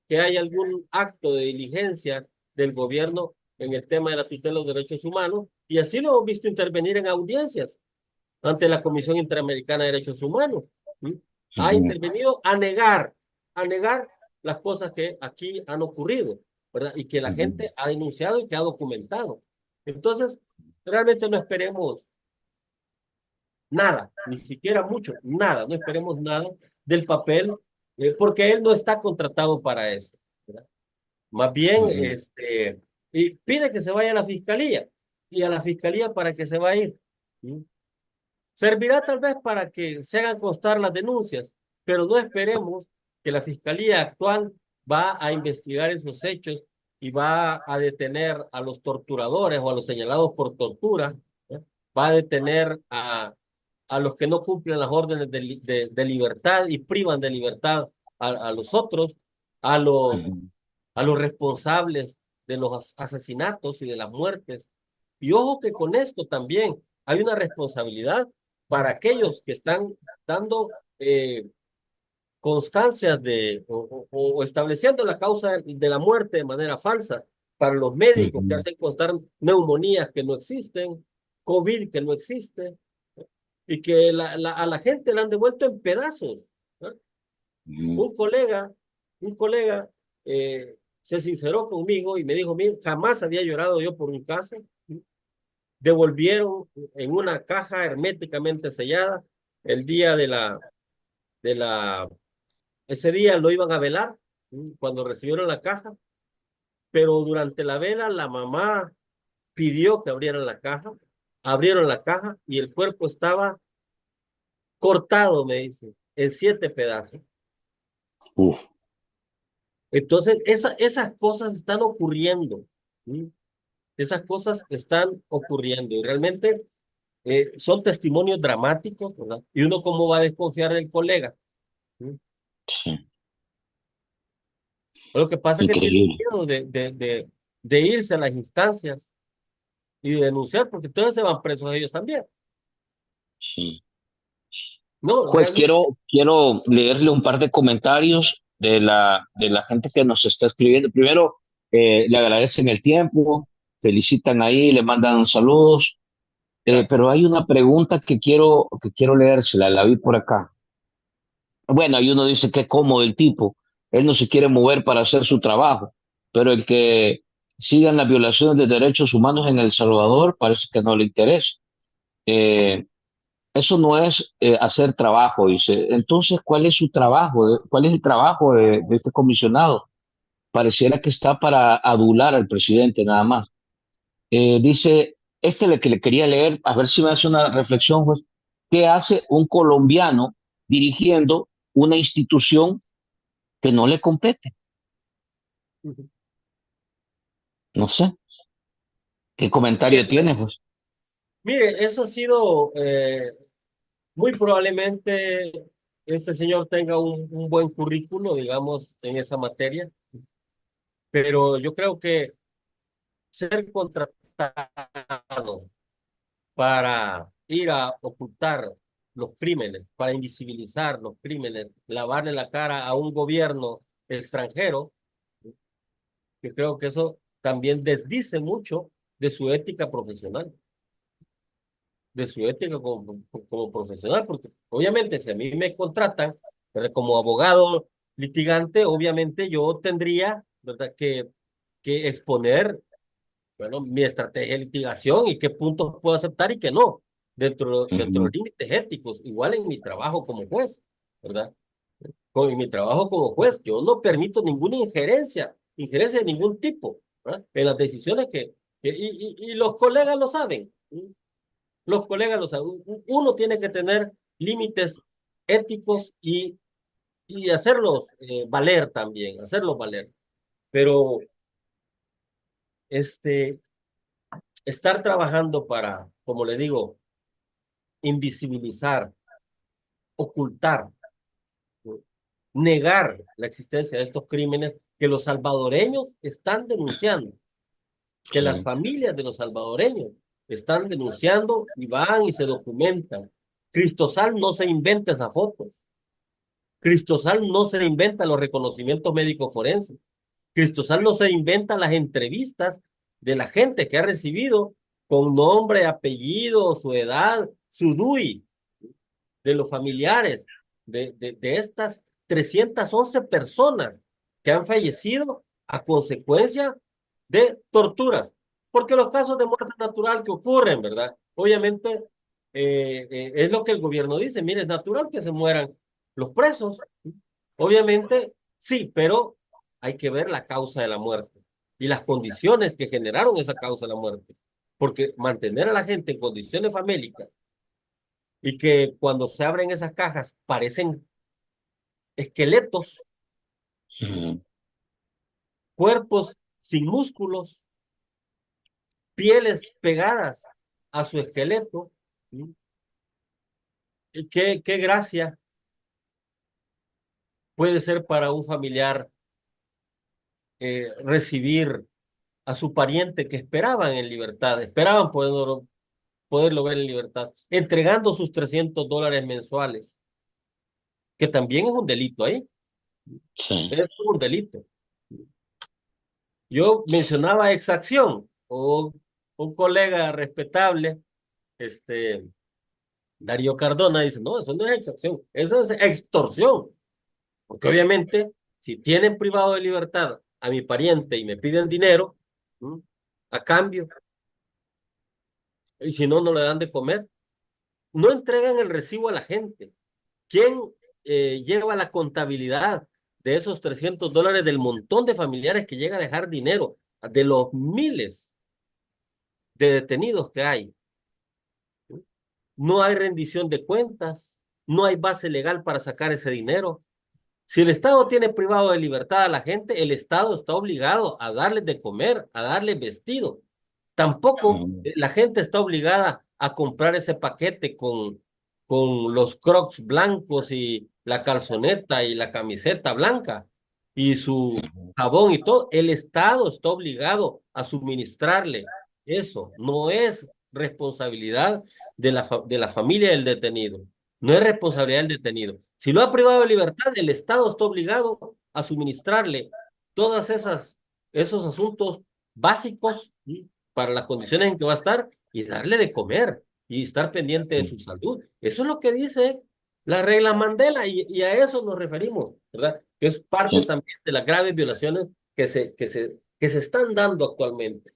que hay algún acto de diligencia del gobierno en el tema de la tutela de los derechos humanos, y así lo hemos visto intervenir en audiencias ante la Comisión Interamericana de Derechos Humanos. Ha intervenido a negar las cosas que aquí han ocurrido, ¿verdad? Y que la gente ha denunciado y que ha documentado. Entonces, realmente no esperemos nada, ni siquiera mucho, nada, no esperemos nada del papel, porque él no está contratado para eso, ¿verdad? Más bien, y pide que se vaya a la fiscalía, y a la fiscalía para que se va a ir. Servirá tal vez para que se hagan constar las denuncias, pero no esperemos que la fiscalía actual va a investigar esos hechos y va a detener a los torturadores o a los señalados por tortura, ¿eh? Va a detener a los que no cumplen las órdenes de libertad y privan de libertad a los otros, a los responsables de los asesinatos y de las muertes. Y ojo que con esto también hay una responsabilidad para aquellos que están dando constancias o estableciendo la causa de la muerte de manera falsa, para los médicos que hacen constar neumonías que no existen, COVID que no existe, y que a la gente la han devuelto en pedazos, ¿no? Un colega se sinceró conmigo y me dijo: "Mira, jamás había llorado yo por un caso". Devolvieron en una caja herméticamente sellada el día ese día lo iban a velar, cuando recibieron la caja, pero durante la vela la mamá pidió que abrieron la caja y el cuerpo estaba cortado, me dice, en 7 pedazos. Uf. Entonces, esas cosas están ocurriendo. ¿Sí? Esas cosas están ocurriendo y realmente son testimonios dramáticos, ¿verdad? Y uno cómo va a desconfiar del colega. ¿Sí? Sí, Lo que pasa es que tiene increíble. miedo de irse a las instancias y de denunciar, porque entonces se van presos ellos también. Sí. No, Juez, realmente. quiero leerle un par de comentarios de la gente que nos está escribiendo. Primero, le agradecen el tiempo, felicitan ahí, le mandan saludos, Gracias. pero hay una pregunta que quiero leérsela, la vi por acá. Bueno, hay uno dice que cómodo el tipo, él no se quiere mover para hacer su trabajo, pero el que sigan las violaciones de derechos humanos en El Salvador parece que no le interesa. Eh, Eso no es hacer trabajo, dice. Entonces, ¿cuál es su trabajo? ¿Cuál es el trabajo de este comisionado? Pareciera que está para adular al presidente nada más. Dice, este es el que le quería leer, a ver si me hace una reflexión, pues. ¿Qué hace un colombiano dirigiendo una institución que no le compete? Ujú. No sé. ¿Qué Sí, comentario tiene, pues? mire, eso ha sido, muy probablemente este señor tenga un buen currículo, digamos, en esa materia, pero yo creo que ser contratado para ir a ocultar los crímenes, para invisibilizar los crímenes, lavarle la cara a un gobierno extranjero, yo creo que eso también desdice mucho de su ética profesional, de su ética como profesional, porque obviamente si a mí me contratan, ¿verdad? Como abogado litigante, obviamente yo tendría, ¿verdad? que exponer, bueno, mi estrategia de litigación y qué puntos puedo aceptar y qué no, dentro de Ujú, límites éticos, igual en mi trabajo como juez, ¿verdad? En mi trabajo como juez, yo no permito ninguna injerencia de ningún tipo, ¿verdad? En las decisiones y los colegas lo saben, los colegas lo saben. Uno tiene que tener límites éticos y hacerlos valer también, hacerlos valer. Pero este, estar trabajando para, como le digo, invisibilizar, ocultar, negar la existencia de estos crímenes que los salvadoreños están denunciando, que las sí. familias de los salvadoreños están denunciando y van y se documentan. Cristosal no se inventa esas fotos. Cristosal no se inventa los reconocimientos médicos forenses. Cristosal no se inventa las entrevistas de la gente que ha recibido con nombre, apellido, su edad, su DUI, de los familiares de estas 311 personas que han fallecido a consecuencia de torturas. Porque los casos de muerte natural que ocurren, ¿verdad? Obviamente es lo que el gobierno dice, mire, es natural que se mueran los presos. Obviamente, sí, pero hay que ver la causa de la muerte y las condiciones que generaron esa causa de la muerte. Porque mantener a la gente en condiciones famélicas y que cuando se abren esas cajas parecen esqueletos, Ujú. cuerpos sin músculos, pieles pegadas a su esqueleto. ¿Sí? Y qué gracia puede ser para un familiar recibir a su pariente que esperaban en libertad, esperaban poderlo ver en libertad, entregando sus $300 mensuales, que también es un delito ahí, Sí. es un delito. Yo mencionaba exacción, o un colega respetable, este, Darío Cardona, dice, no, eso no es exacción, eso es extorsión, porque obviamente, si tienen privado de libertad a mi pariente y me piden dinero, ¿m? A cambio, y si no, no le dan de comer, no entregan el recibo a la gente. ¿Quién lleva la contabilidad de esos $300 del montón de familiares que llega a dejar dinero, de los miles de detenidos que hay? No hay rendición de cuentas, no hay base legal para sacar ese dinero. Si el Estado tiene privado de libertad a la gente, el Estado está obligado a darles de comer, a darles vestido. Tampoco Ujú. la gente está obligada a comprar ese paquete con los Crocs blancos y la calzoneta y la camiseta blanca y su jabón y todo. El Estado está obligado a suministrarle eso. No es responsabilidad de la familia del detenido. No es responsabilidad del detenido. Si lo ha privado de libertad, el Estado está obligado a suministrarle todas esos asuntos básicos, ¿sí? Para las condiciones en que va a estar y darle de comer y estar pendiente de su salud. Eso es lo que dice la regla Mandela y a eso nos referimos, ¿verdad? Que es parte Sí. también de las graves violaciones que se están dando actualmente.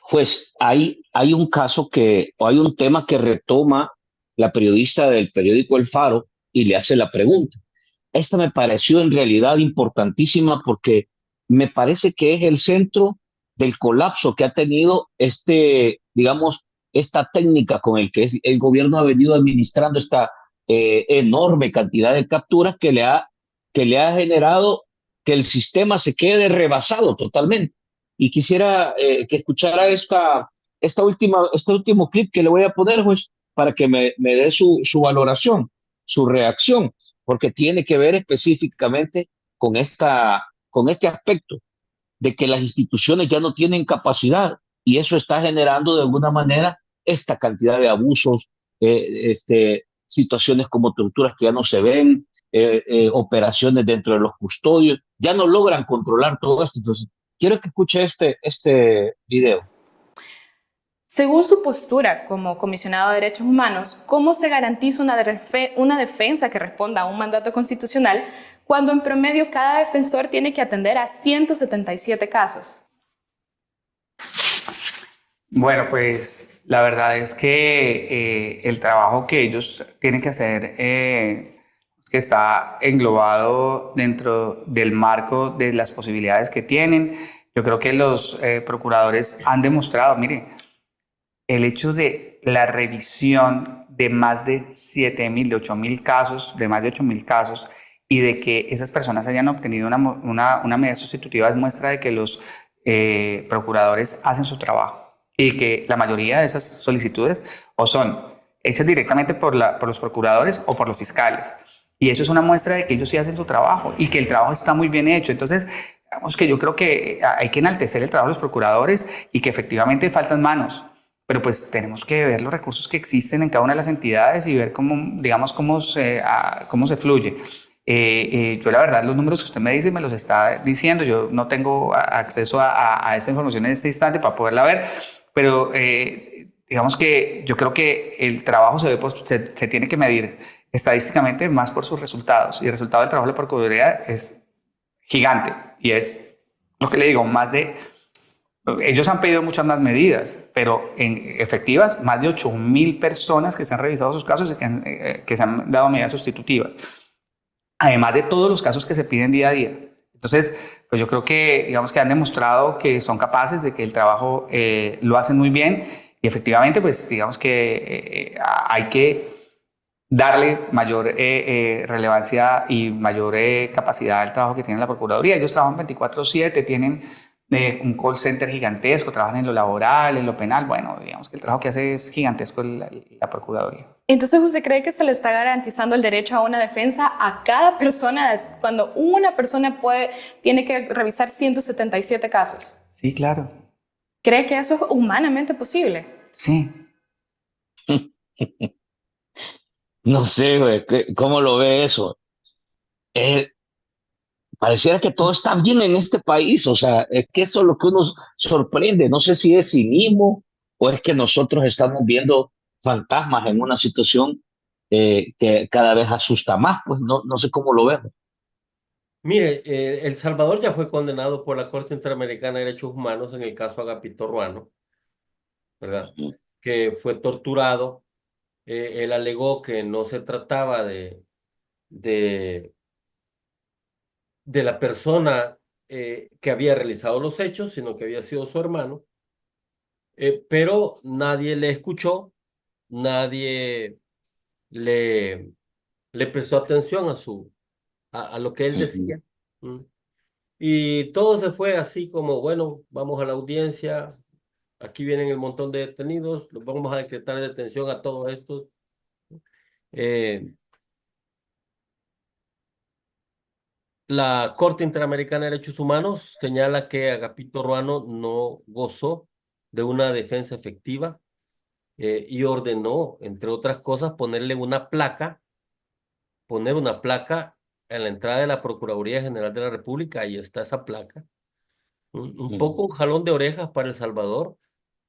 Pues hay un caso o hay un tema que retoma la periodista del periódico El Faro y le hace la pregunta. Esta me pareció en realidad importantísima porque me parece que es el centro del colapso que ha tenido digamos, esta técnica con el que el gobierno ha venido administrando esta enorme cantidad de capturas que le ha generado que el sistema se quede rebasado totalmente. Y quisiera que escuchara este último clip que le voy a poner, juez, para que me dé su valoración, su reacción, porque tiene que ver específicamente con este aspecto de que las instituciones ya no tienen capacidad y eso está generando de alguna manera esta cantidad de abusos, situaciones como torturas que ya no se ven, operaciones dentro de los custodios, ya no logran controlar todo esto. Entonces, quiero que escuche este video. Según su postura como comisionado de derechos humanos, ¿cómo se garantiza una defensa que responda a un mandato constitucional cuando en promedio cada defensor tiene que atender a 177 casos? Bueno, pues la verdad es que el trabajo que ellos tienen que hacer, que está englobado dentro del marco de las posibilidades que tienen, yo creo que los procuradores han demostrado, mire, el hecho de la revisión de más de 7.000, de 8.000 casos, de más de 8.000 casos, y de que esas personas hayan obtenido una medida sustitutiva es muestra de que los procuradores hacen su trabajo y que la mayoría de esas solicitudes o son hechas directamente por los procuradores o por los fiscales. Y eso es una muestra de que ellos sí hacen su trabajo y que el trabajo está muy bien hecho. Entonces, digamos que yo creo que hay que enaltecer el trabajo de los procuradores y que efectivamente faltan manos. Pero pues tenemos que ver los recursos que existen en cada una de las entidades y ver cómo, digamos, cómo se fluye. Yo la verdad, los números que usted me dice me los está diciendo, yo no tengo acceso a esta información en este instante para poderla ver, pero digamos que yo creo que el trabajo se tiene que medir estadísticamente más por sus resultados, y el resultado del trabajo de la Procuraduría es gigante, y es lo que le digo, ellos han pedido muchas más medidas, pero en efectivas, más de 8.000 personas que se han revisado sus casos y que se han dado medidas sustitutivas, además de todos los casos que se piden día a día. Entonces, pues yo creo que, digamos que han demostrado que son capaces de que el trabajo lo hacen muy bien, y efectivamente, pues digamos que hay que darle mayor relevancia y mayor capacidad al trabajo que tiene la Procuraduría. Ellos trabajan 24/7, tienen un call center gigantesco, trabajan en lo laboral, en lo penal. Bueno, digamos que el trabajo que hace es gigantesco la Procuraduría. Entonces, ¿usted cree que se le está garantizando el derecho a una defensa a cada persona cuando una persona tiene que revisar 177 casos? Sí, claro. ¿Cree que eso es humanamente posible? Sí. No sé, güey, ¿cómo lo ve eso? Pareciera que todo está bien en este país, o sea, es que eso es lo que uno sorprende. No sé si es cinismo o es que nosotros estamos viendo fantasmas en una situación que cada vez asusta más, pues no sé cómo lo vemos. Mire, El Salvador ya fue condenado por la Corte Interamericana de Derechos Humanos en el caso Agapito Ruano, ¿verdad? Que fue torturado. Él alegó que no se trataba de, de la persona que había realizado los hechos, sino que había sido su hermano. Pero nadie le escuchó, nadie le, le prestó atención a lo que él Ujú. decía. ¿Mm? Y todo se fue así como, bueno, vamos a la audiencia, aquí vienen el montón de detenidos, los vamos a decretar detención a todos estos. Eh, la Corte Interamericana de Derechos Humanos señala que Agapito Ruano no gozó de una defensa efectiva, y ordenó, entre otras cosas, poner una placa en la entrada de la Procuraduría General de la República. Ahí está esa placa. Un poco un jalón de orejas para El Salvador,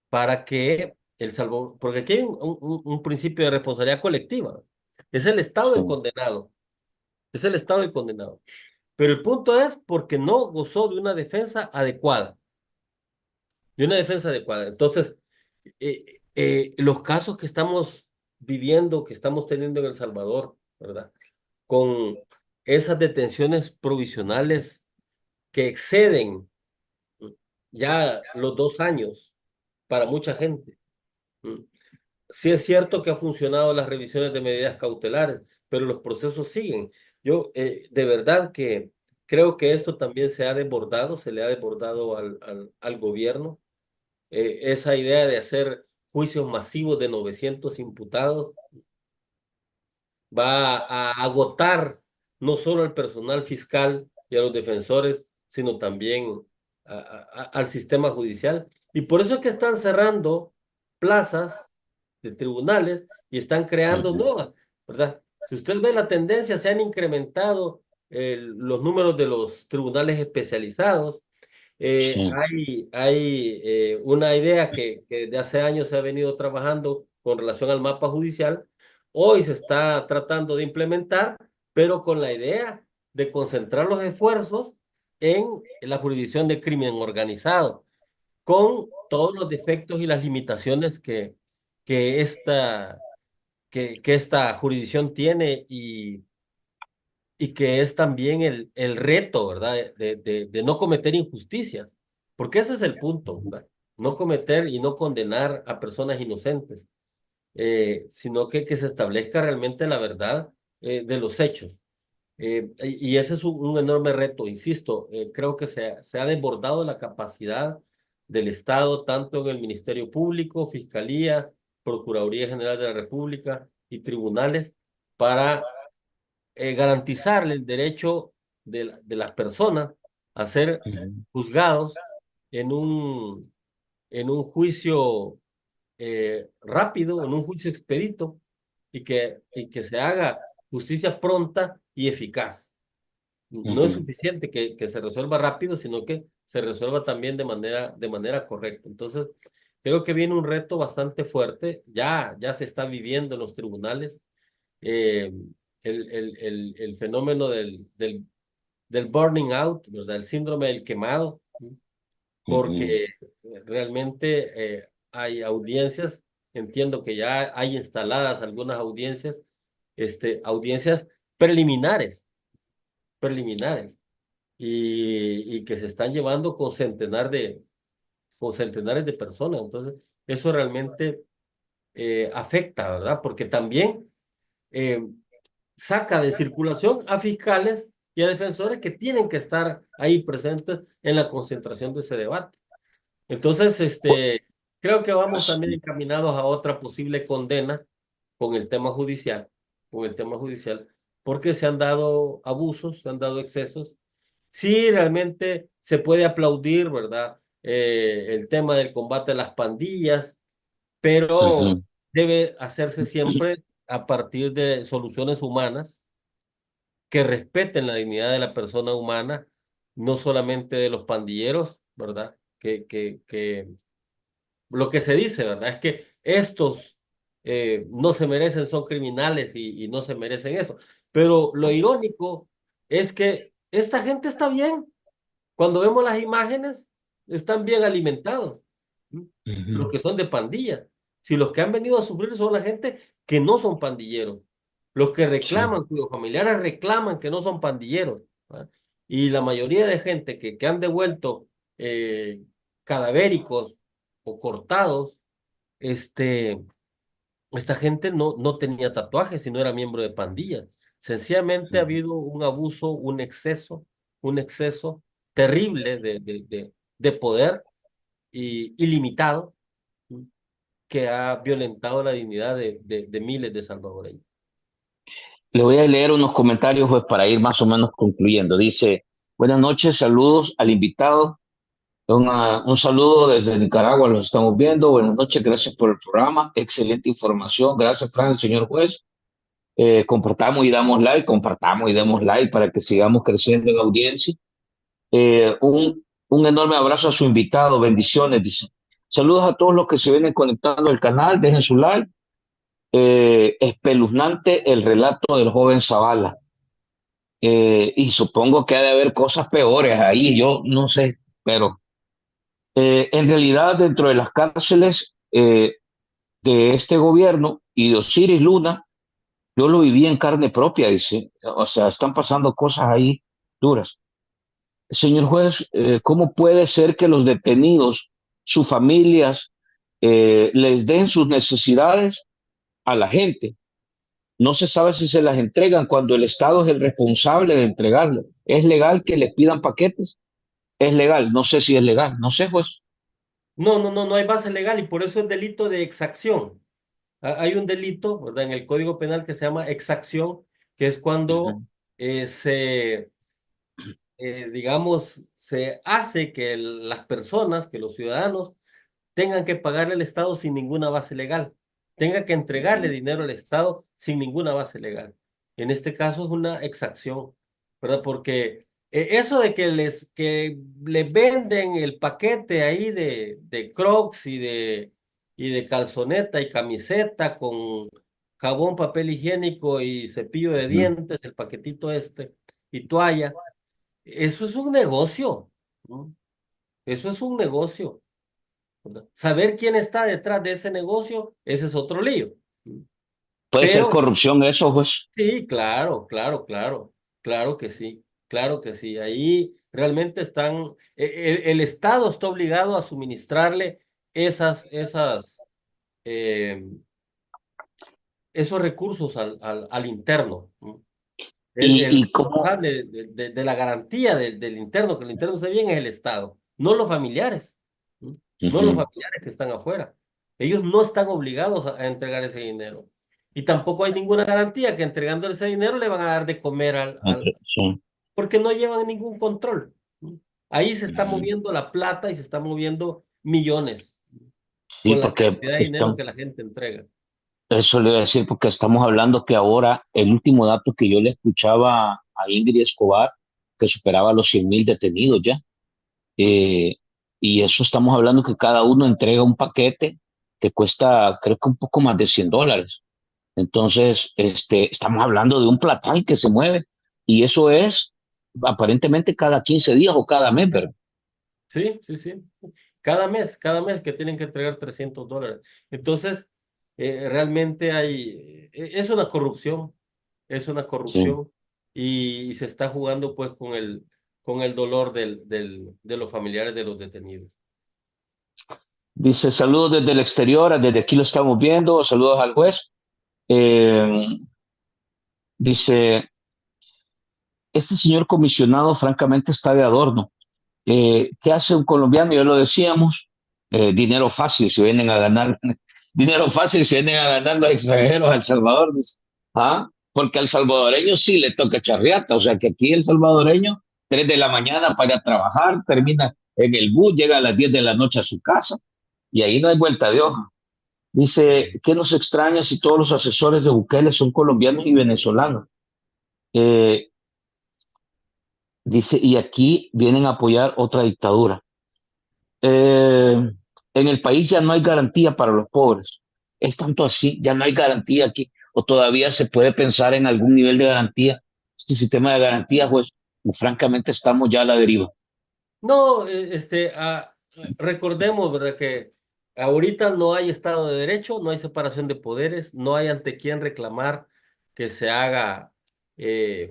para que El Salvador, porque aquí hay un principio de responsabilidad colectiva. Es el Estado el Sí. condenado. Es el Estado el condenado. Pero el punto es porque no gozó de una defensa adecuada. De una defensa adecuada. Entonces, los casos que estamos viviendo, que estamos teniendo en El Salvador, ¿verdad? Con esas detenciones provisionales que exceden ya los 2 años para mucha gente. ¿Mm? Sí es cierto que han funcionado las revisiones de medidas cautelares, pero los procesos siguen. Yo, de verdad que Creo que esto también se le ha desbordado al gobierno. Esa idea de hacer juicios masivos de 900 imputados va a agotar no solo al personal fiscal y a los defensores, sino también al sistema judicial. Y por eso es que están cerrando plazas de tribunales y están creando Ujú. nuevas, ¿verdad? Si usted ve la tendencia, se han incrementado los números de los tribunales especializados. Sí. Hay una idea que de hace años se ha venido trabajando con relación al mapa judicial. Hoy se está tratando de implementar, pero con la idea de concentrar los esfuerzos en la jurisdicción de crimen organizado, con todos los defectos y las limitaciones que que esta jurisdicción tiene y que es también el reto, ¿verdad? De no cometer injusticias, porque ese es el punto, ¿verdad? No cometer y no condenar a personas inocentes, sino que se establezca realmente la verdad de los hechos. Y ese es un enorme reto, insisto, creo que se ha desbordado la capacidad del Estado, tanto en el Ministerio Público, Fiscalía, Procuraduría General de la República y tribunales, para garantizarle el derecho de las personas a ser Ujú. juzgados en en un juicio rápido, en un juicio expedito y que se haga justicia pronta y eficaz. No es Ujú. suficiente que se resuelva rápido, sino que se resuelva también de manera correcta. Entonces, creo que viene un reto bastante fuerte. Ya se está viviendo en los tribunales eh, el fenómeno del burning out, ¿verdad? El síndrome del quemado, ¿sí? Ujú. Porque realmente hay audiencias, entiendo que ya hay instaladas algunas audiencias, audiencias preliminares, preliminares, y que se están llevando con centenares de personas. Entonces, eso realmente afecta, ¿verdad? Porque también eh, saca de circulación a fiscales y a defensores que tienen que estar ahí presentes en la concentración de ese debate. Entonces, creo que vamos también Sí. encaminados a otra posible condena con el tema judicial, con el tema judicial, porque se han dado abusos, se han dado excesos. Sí, realmente se puede aplaudir, ¿verdad? El tema del combate a las pandillas, pero Ujú. debe hacerse siempre a partir de soluciones humanas que respeten la dignidad de la persona humana, no solamente de los pandilleros, ¿verdad? Que lo que se dice, ¿verdad? Es que estos no se merecen, son criminales y no se merecen eso. Pero lo irónico es que esta gente está bien. Cuando vemos las imágenes, están bien alimentados. ¿M? Los Ujú. que son de pandilla. Si los que han venido a sufrir son la gente que no son pandilleros, los que Sí. reclaman, cuyos familiares reclaman que no son pandilleros, ¿verdad? Y la mayoría de gente que han devuelto cadavéricos o cortados, este, esta gente no tenía tatuajes y no era miembro de pandilla. Sencillamente ha Ujú. habido un abuso, un exceso terrible de poder y ilimitado, ¿sí? Que ha violentado la dignidad de miles de salvadoreños. Le voy a leer unos comentarios pues, para ir más o menos concluyendo. Dice, buenas noches, saludos al invitado. Un saludo desde Nicaragua, los estamos viendo. Buenas noches, gracias por el programa. Excelente información. Gracias, Frank, señor juez. Compartamos y damos like, compartamos y demos like para que sigamos creciendo en audiencia. Un enorme abrazo a su invitado, bendiciones, dice. Saludos a todos los que se vienen conectando al canal, dejen su like. Espeluznante el relato del joven Zavala. Y supongo que ha de haber cosas peores ahí, yo no sé, pero en realidad dentro de las cárceles de este gobierno y de Osiris Luna, yo lo viví en carne propia, dice, o sea, están pasando cosas ahí duras. Señor juez, ¿cómo puede ser que los detenidos, sus familias, les den sus necesidades a la gente? no se sabe si se las entregan cuando el Estado es el responsable de entregarlas. ¿Es legal que les pidan paquetes? Es legal, no sé si es legal, no sé, pues. No hay base legal y por eso es delito de exacción. Hay un delito, ¿verdad? En el Código Penal que se llama exacción, que es cuando Ujú, digamos, se hace que las personas, que los ciudadanos, tengan que pagarle al Estado sin ninguna base legal, tengan que entregarle ujú, dinero al Estado sin ninguna base legal. En este caso es una exacción, ¿verdad? Porque eso de que les venden el paquete ahí de Crocs y de calzoneta y camiseta con jabón, papel higiénico y cepillo de ujú. dientes, el paquetito este, y toalla, eso es un negocio, ¿no? Eso es un negocio, ¿verdad? Saber quién está detrás de ese negocio, ese es otro lío. Puede ser Pero corrupción eso, pues. sí, claro que sí. Ahí realmente están, el Estado está obligado a suministrarle esas, eh, esos recursos al interno, ¿no? El Y cómo, responsable de la garantía del interno, que el interno esté bien, es el Estado, no los familiares, ¿no? No los ujú, familiares que están afuera. Ellos no están obligados a entregar ese dinero. Y tampoco hay ninguna garantía que entregando ese dinero le van a dar de comer sí, porque no llevan ningún control, ¿no? Ahí se está ujú. moviendo la plata y se están moviendo millones Sí, con la porque cantidad de dinero que la gente entrega. eso le voy a decir, porque estamos hablando que ahora el último dato que yo le escuchaba a Ingrid Escobar, que superaba los 100.000 detenidos ya. Ujú. Eh, y eso estamos hablando que cada uno entrega un paquete que cuesta, creo que un poco más de $100. Entonces, estamos hablando de un platal que se mueve y eso es aparentemente cada 15 días o cada mes, ¿verdad? Sí. Cada mes que tienen que entregar $300. Entonces, realmente es una Sí. corrupción y se está jugando pues con el dolor de los familiares de los detenidos. Dice, saludos desde el exterior, desde aquí lo estamos viendo, saludos al juez. Eh, dice, este señor comisionado francamente está de adorno. ¿Qué hace un colombiano? Ya lo decíamos, dinero fácil si vienen a ganar, dinero fácil si vienen a ganar los extranjeros a El Salvador, dice. ¿Ah? Porque al salvadoreño sí le toca charriata, o sea que aquí el salvadoreño, 3 de la mañana para ir a trabajar, termina en el bus, llega a las 10 de la noche a su casa y ahí no hay vuelta de hoja. Dice, ¿qué nos extraña si todos los asesores de Bukele son colombianos y venezolanos? Eh, dice, y aquí vienen a apoyar otra dictadura. Eh, en el país ya no hay garantía para los pobres. Es tanto así, ya no hay garantía aquí, o todavía se puede pensar en algún nivel de garantía. Este sistema de garantías, pues, francamente estamos ya a la deriva. No, recordemos, ¿verdad? Que ahorita no hay Estado de Derecho, no hay separación de poderes, no hay ante quién reclamar que se haga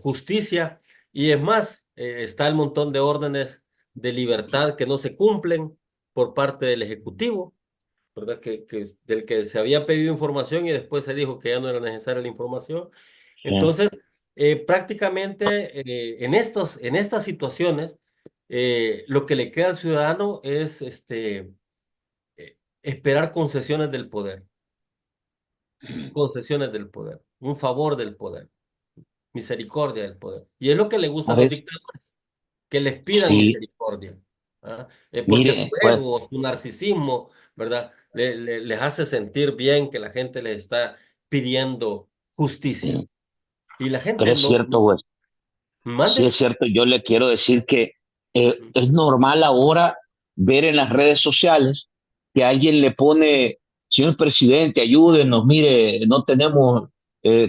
justicia. Y es más, está el montón de órdenes de libertad que no se cumplen por parte del Ejecutivo, ¿verdad? Del que se había pedido información y después se dijo que ya no era necesaria la información. Sí. Entonces, prácticamente en estas situaciones, lo que le queda al ciudadano es esperar concesiones del poder, un favor del poder, misericordia del poder. Y es lo que le gusta A a los ver, dictadores, que les pidan sí, misericordia, ¿ah? Porque su mire, pues, ego, su narcisismo, ¿verdad? Les hace sentir bien que la gente les está pidiendo justicia. sí, Y la pero gente es no, cierto, pues. Sí, es mande. cierto, yo le quiero decir que es normal ahora ver en las redes sociales que alguien le pone, señor presidente, ayúdenos, mire, no tenemos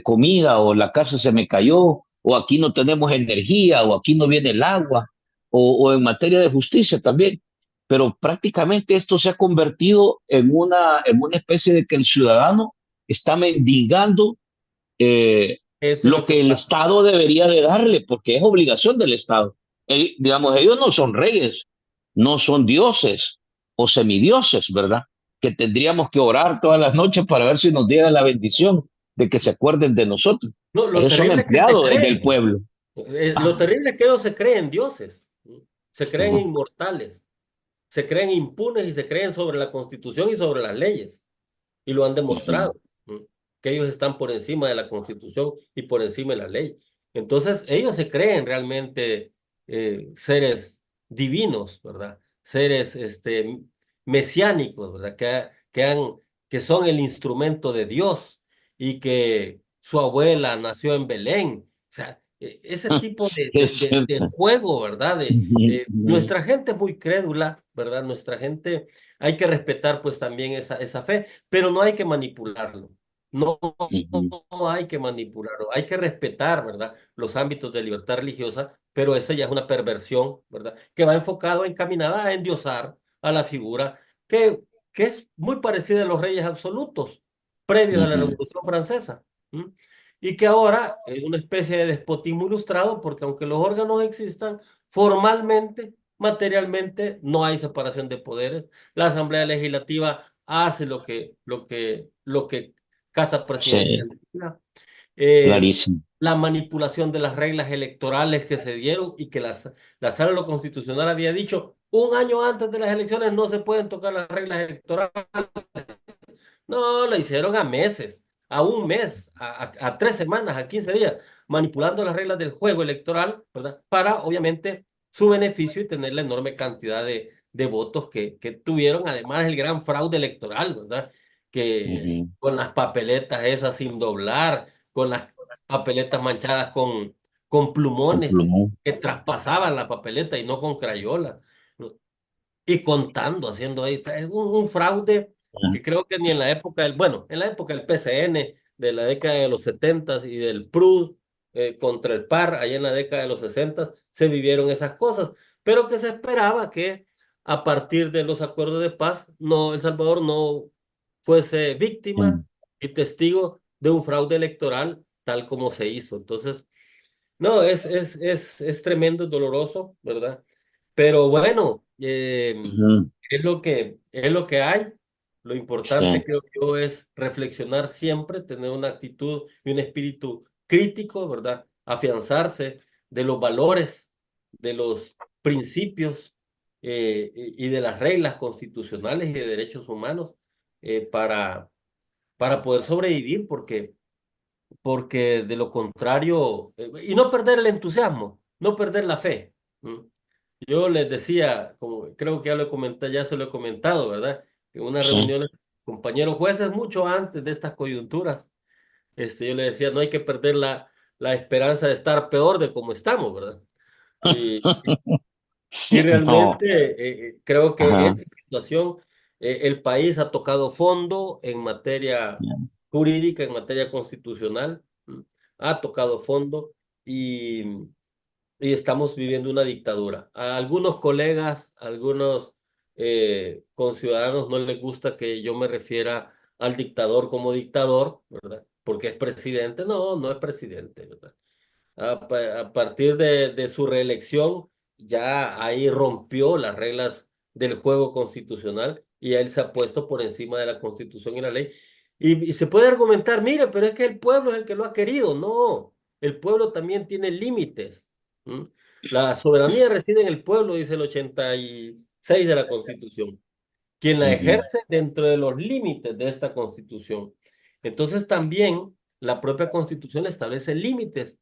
comida o la casa se me cayó o aquí no tenemos energía o aquí no viene el agua o en materia de justicia también. Pero prácticamente esto se ha convertido en una especie de que el ciudadano está mendigando eh, Eso es lo lo que que el pasa. Estado debería de darle, porque es obligación del Estado. Digamos, ellos no son reyes, no son dioses o semidioses, ¿verdad? Que tendríamos que orar todas las noches para ver si nos llega la bendición. de que se acuerden de nosotros. No, lo Ellos son terrible es que se empleados del creen. pueblo. Lo Ah, terrible es que ellos se creen dioses, ¿no? Se creen ujú, inmortales, se creen impunes y se creen sobre la Constitución y sobre las leyes. Y lo han ujú, demostrado, ¿no? Que ellos están por encima de la Constitución y por encima de la ley. Entonces, ellos se creen realmente seres divinos, ¿verdad? Seres mesiánicos, ¿verdad? Que son el instrumento de Dios y que su abuela nació en Belén. O sea, ese tipo es de cierto. juego, ¿verdad? Ujú, ujú, Nuestra gente es muy crédula, ¿verdad? Nuestra gente hay que respetar pues también esa fe, pero no hay que manipularlo. No, ujú. no hay que manipularlo, hay que respetar, ¿verdad? Los ámbitos de libertad religiosa, pero esa ya es una perversión, ¿verdad? Que va enfocado, encaminada a endiosar a la figura que, que es muy parecida a los reyes absolutos previos a la Ujú, Revolución Francesa. ¿M? Y que ahora es una especie de despotismo ilustrado, porque aunque los órganos existan, formalmente, materialmente, no hay separación de poderes. La Asamblea Legislativa hace lo que Casa sí, Presidencial diga. Eh, clarísimo. la manipulación de las reglas electorales que se dieron y que la Sala de lo Constitucional había dicho un año antes de las elecciones no se pueden tocar las reglas electorales. No, lo hicieron a meses, a un mes, a 3 semanas, a 15 días, manipulando las reglas del juego electoral, ¿verdad? Para, obviamente, su beneficio y tener la enorme cantidad de votos que tuvieron, además del gran fraude electoral, ¿verdad? Que Ujú, con las papeletas esas sin doblar, con las papeletas manchadas con con plumones plumón. que traspasaban la papeleta y no con crayola, ¿no? Y contando, haciendo ahí es un fraude Ah, que creo que ni en la época bueno, en la época del PCN, de la década de los 70 y del PRU contra el PAR, allá en la década de los 60 se vivieron esas cosas, pero que se esperaba que a partir de los acuerdos de paz, no, El Salvador no fuese víctima mm, y testigo de un fraude electoral tal como se hizo. Entonces, no, es tremendo, es doloroso, ¿verdad? Pero bueno, ujú, es lo que hay. Lo importante, sí, creo yo, es reflexionar siempre, tener una actitud y un espíritu crítico, ¿verdad? Afianzarse de los valores, de los principios y de las reglas constitucionales y de derechos humanos para poder sobrevivir, porque de lo contrario, y no perder el entusiasmo, no perder la fe. ¿M? Yo les decía, como creo que ya se lo he comentado, ¿verdad? En una sí. reunión, compañeros jueces, mucho antes de estas coyunturas, yo le decía, no hay que perder la esperanza de estar peor de como estamos, ¿verdad? Y No, realmente creo que ajá, esta situación, el país ha tocado fondo en materia jurídica, en materia constitucional, ha tocado fondo y, y estamos viviendo una dictadura. A algunos colegas, a algunos conciudadanos no les gusta que yo me refiera al dictador como dictador, ¿verdad? Porque es presidente. No, no es presidente, ¿verdad? A partir de su reelección, ya ahí rompió las reglas del juego constitucional y él se ha puesto por encima de la Constitución y la ley. Y se puede argumentar, mire, pero es que el pueblo es el que lo ha querido. No, el pueblo también tiene límites. ¿M? La soberanía reside en el pueblo, dice el 86 de la Constitución, quien la ujú, ejerce dentro de los límites de esta Constitución. Entonces también la propia Constitución establece límites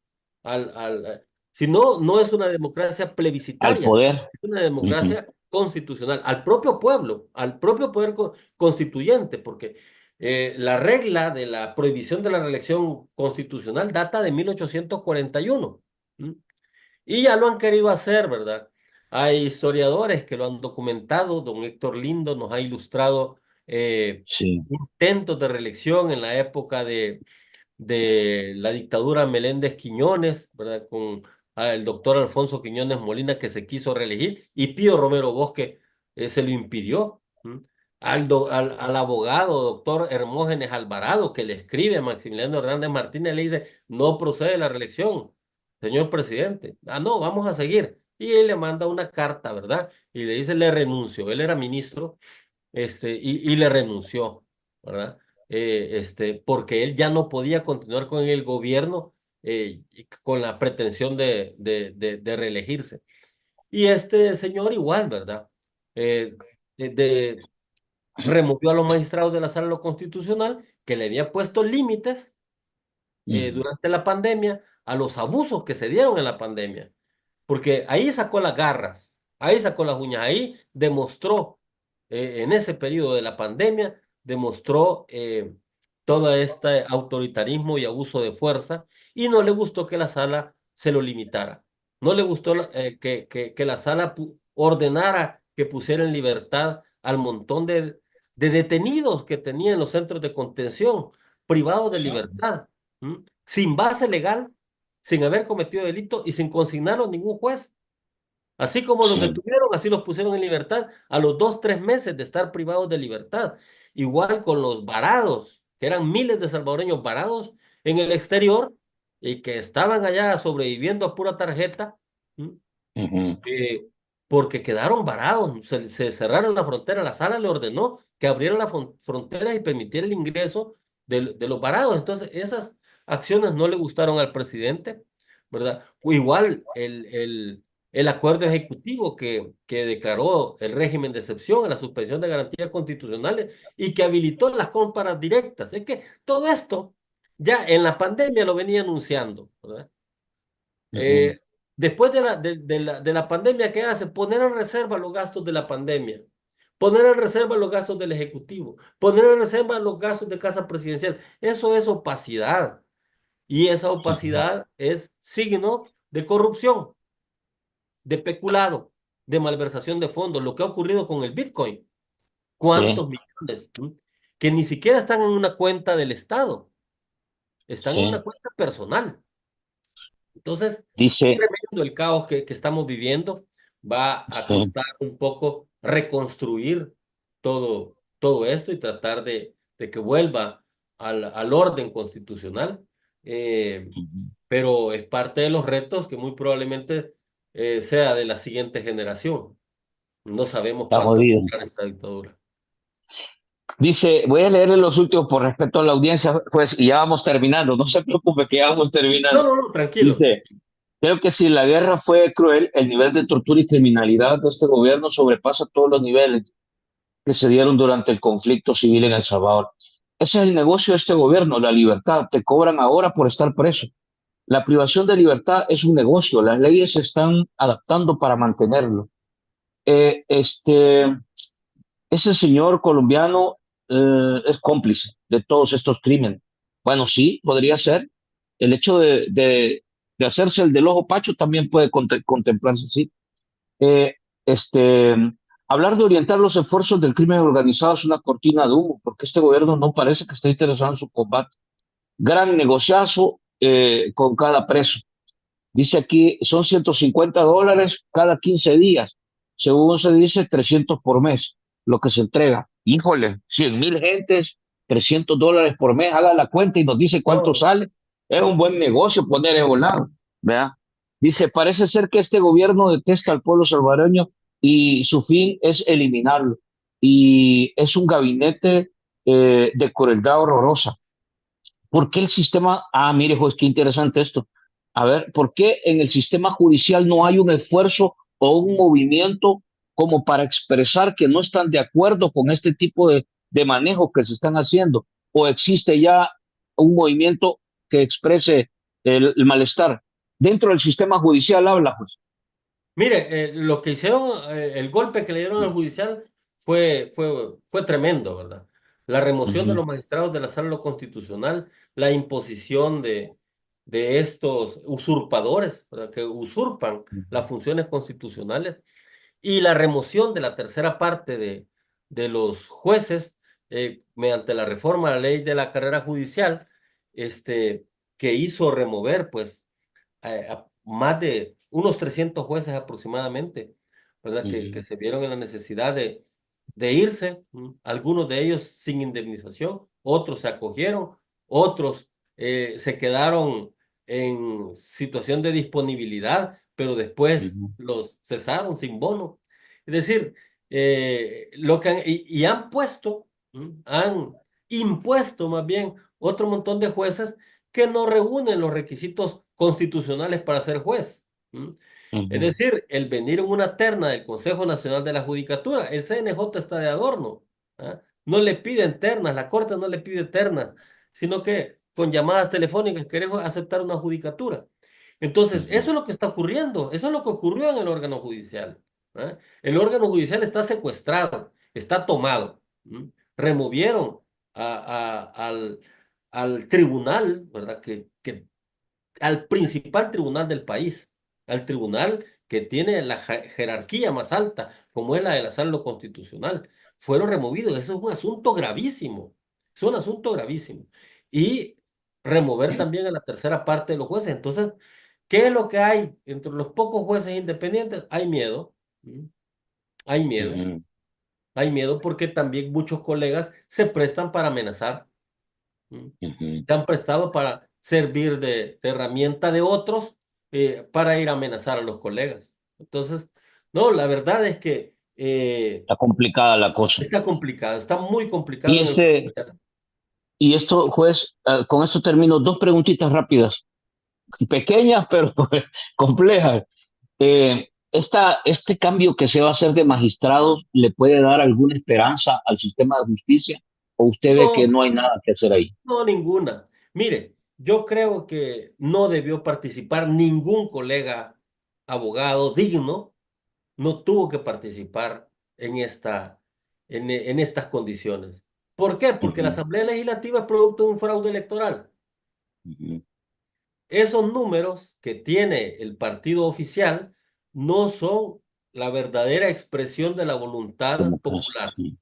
si no, no es una democracia al plebiscitaria, poder. es una Ujú, democracia constitucional, al propio pueblo, al propio poder constituyente, porque la regla de la prohibición de la reelección constitucional data de 1841. ¿M? Y ya lo han querido hacer, ¿verdad? Hay historiadores que lo han documentado. Don Héctor Lindo nos ha ilustrado sí, intentos de reelección en la época de la dictadura Meléndez Quiñones, ¿verdad? Con el doctor Alfonso Quiñones Molina, que se quiso reelegir, y Pío Romero Bosque se lo impidió. ¿M? Al abogado doctor Hermógenes Alvarado, que le escribe a Maximiliano Hernández Martínez, le dice, no procede la reelección, señor presidente. Ah, no, vamos a seguir. Y él le manda una carta, ¿verdad? Y le dice, le renuncio. Él era ministro, y le renunció, ¿verdad? porque él ya no podía continuar con el gobierno y con la pretensión de reelegirse. Y este señor igual, ¿verdad? Eh, Removió a los magistrados de la Sala de lo Constitucional, que le había puesto límites Ujú. durante la pandemia a los abusos que se dieron en la pandemia. Porque ahí sacó las garras, ahí sacó las uñas, ahí demostró, en ese periodo de la pandemia, demostró todo este autoritarismo y abuso de fuerza, y no le gustó que la sala se lo limitara. No le gustó que la sala ordenara que pusiera en libertad al montón de detenidos que tenía en los centros de contención, privados de libertad, sin base legal, sin haber cometido delito y sin consignarlo a ningún juez. Así como los Sí. detuvieron, así los pusieron en libertad a los 2, 3 meses de estar privados de libertad. Igual con los varados, que eran miles de salvadoreños varados en el exterior y que estaban allá sobreviviendo a pura tarjeta, ¿m? Ujú. eh, porque quedaron varados, se cerraron la frontera, la sala le ordenó que abrieran las fronteras y permitiera el ingreso de los varados. Entonces, esas acciones no le gustaron al presidente, ¿verdad? Igual el acuerdo ejecutivo que declaró el régimen de excepción a la suspensión de garantías constitucionales y que habilitó las compras directas. Es que todo esto ya en la pandemia lo venía anunciando, ¿verdad? Ujú. Eh, Después de la pandemia, ¿qué hace? Poner en reserva los gastos de la pandemia, poner en reserva los gastos del Ejecutivo, poner en reserva los gastos de Casa Presidencial. Eso es opacidad y esa Ujú. opacidad es signo de corrupción, de peculado, de malversación de fondos, lo que ha ocurrido con el Bitcoin. Sí, ¿Cuántos millones? Que ni siquiera están en una cuenta del Estado, están en una sí. cuenta personal. Entonces, Dice, tremendo el caos que estamos viviendo. Va a sí. costar un poco reconstruir todo esto y tratar de que vuelva al orden constitucional. Eh, Ujú. pero es parte de los retos que muy probablemente sea de la siguiente generación. No sabemos Está cuánto va a jodido. durar esta dictadura. Dice, voy a leerle los últimos por respeto a la audiencia, pues, y ya vamos terminando. No se preocupe que ya vamos No, terminando. no, no, tranquilo, Dice, tranquilo. creo que si la guerra fue cruel, el nivel de tortura y criminalidad de este gobierno sobrepasa todos los niveles que se dieron durante el conflicto civil en El Salvador. Ese es el negocio de este gobierno, la libertad. Te cobran ahora por estar preso. La privación de libertad es un negocio. Las leyes se están adaptando para mantenerlo. Eh, este, Ese señor colombiano es cómplice de todos estos crímenes. Bueno, sí, podría ser. El hecho de hacerse el del ojo pacho también puede contemplarse así. Eh, este, Hablar de orientar los esfuerzos del crimen organizado es una cortina de humo, porque este gobierno no parece que esté interesado en su combate. Gran negociazo con cada preso. Dice aquí, son $150 cada 15 días. Según se dice, 300 por mes, lo que se entrega. Híjole, 100,000 gentes, $300 por mes, haga la cuenta y nos dice cuánto No, sale. Es un buen negocio poner en volar, ¿verdad? Dice, parece ser que este gobierno detesta al pueblo salvadoreño y su fin es eliminarlo. Y es un gabinete de crueldad horrorosa. ¿Por qué el sistema? Ah, mire, juez, qué interesante esto. A ver, ¿por qué en el sistema judicial no hay un esfuerzo o un movimiento como para expresar que no están de acuerdo con este tipo de manejo que se están haciendo? ¿O existe ya un movimiento que exprese el malestar? Dentro del sistema judicial habla, pues. mire, lo que hicieron, el golpe que le dieron al judicial fue tremendo, ¿verdad? La remoción de Ujú, los magistrados de la Sala de lo Constitucional, la imposición de estos usurpadores, ¿verdad? Que usurpan las funciones constitucionales y la remoción de la tercera parte de los jueces mediante la reforma a la ley de la carrera judicial, que hizo remover, pues, a más de unos 300 jueces aproximadamente, ¿verdad? Que ujú, se vieron en la necesidad de irse, algunos de ellos sin indemnización, otros se acogieron, otros se quedaron en situación de disponibilidad, pero después ujú, los cesaron sin bono. Es decir, y han puesto, han impuesto más bien otro montón de jueces que no reúnen los requisitos constitucionales para ser juez. Es Ujú, decir, el venir en una terna del Consejo Nacional de la Judicatura, el CNJ está de adorno. ¿Ah? No le piden ternas, la Corte no le pide ternas, sino que con llamadas telefónicas queremos aceptar una judicatura. Entonces, ujú, eso es lo que está ocurriendo, eso es lo que ocurrió en el órgano judicial. ¿Ah? El órgano judicial está secuestrado, está tomado. Removieron al tribunal, ¿verdad? Al principal tribunal del país, al tribunal que tiene la jerarquía más alta, como es la de la Sala de lo Constitucional. Fueron removidos. Eso es un asunto gravísimo. Es un asunto gravísimo. Y remover también a la tercera parte de los jueces. Entonces, ¿qué es lo que hay entre los pocos jueces independientes? Hay miedo. ¿Mm? Hay miedo. ujú, Hay miedo porque también muchos colegas se prestan para amenazar. ¿Mm? ujú. Se han prestado para servir de herramienta de otros para ir a amenazar a los colegas. Entonces, no, la verdad es que Está complicada la cosa. está complicado, está muy complicado Y en el este, judicial. y esto, juez, con esto termino. Dos preguntitas rápidas, pequeñas pero complejas. Este cambio que se va a hacer de magistrados, ¿le puede dar alguna esperanza al sistema de justicia? ¿O usted ve que No, no hay nada que hacer ahí? no ninguna. Mire, yo creo que no debió participar ningún colega abogado digno, no tuvo que participar en estas condiciones. ¿Por qué? Porque la Ujú, Asamblea Legislativa es producto de un fraude electoral. ujú. Esos números que tiene el partido oficial no son la verdadera expresión de la voluntad Democracia, popular sí.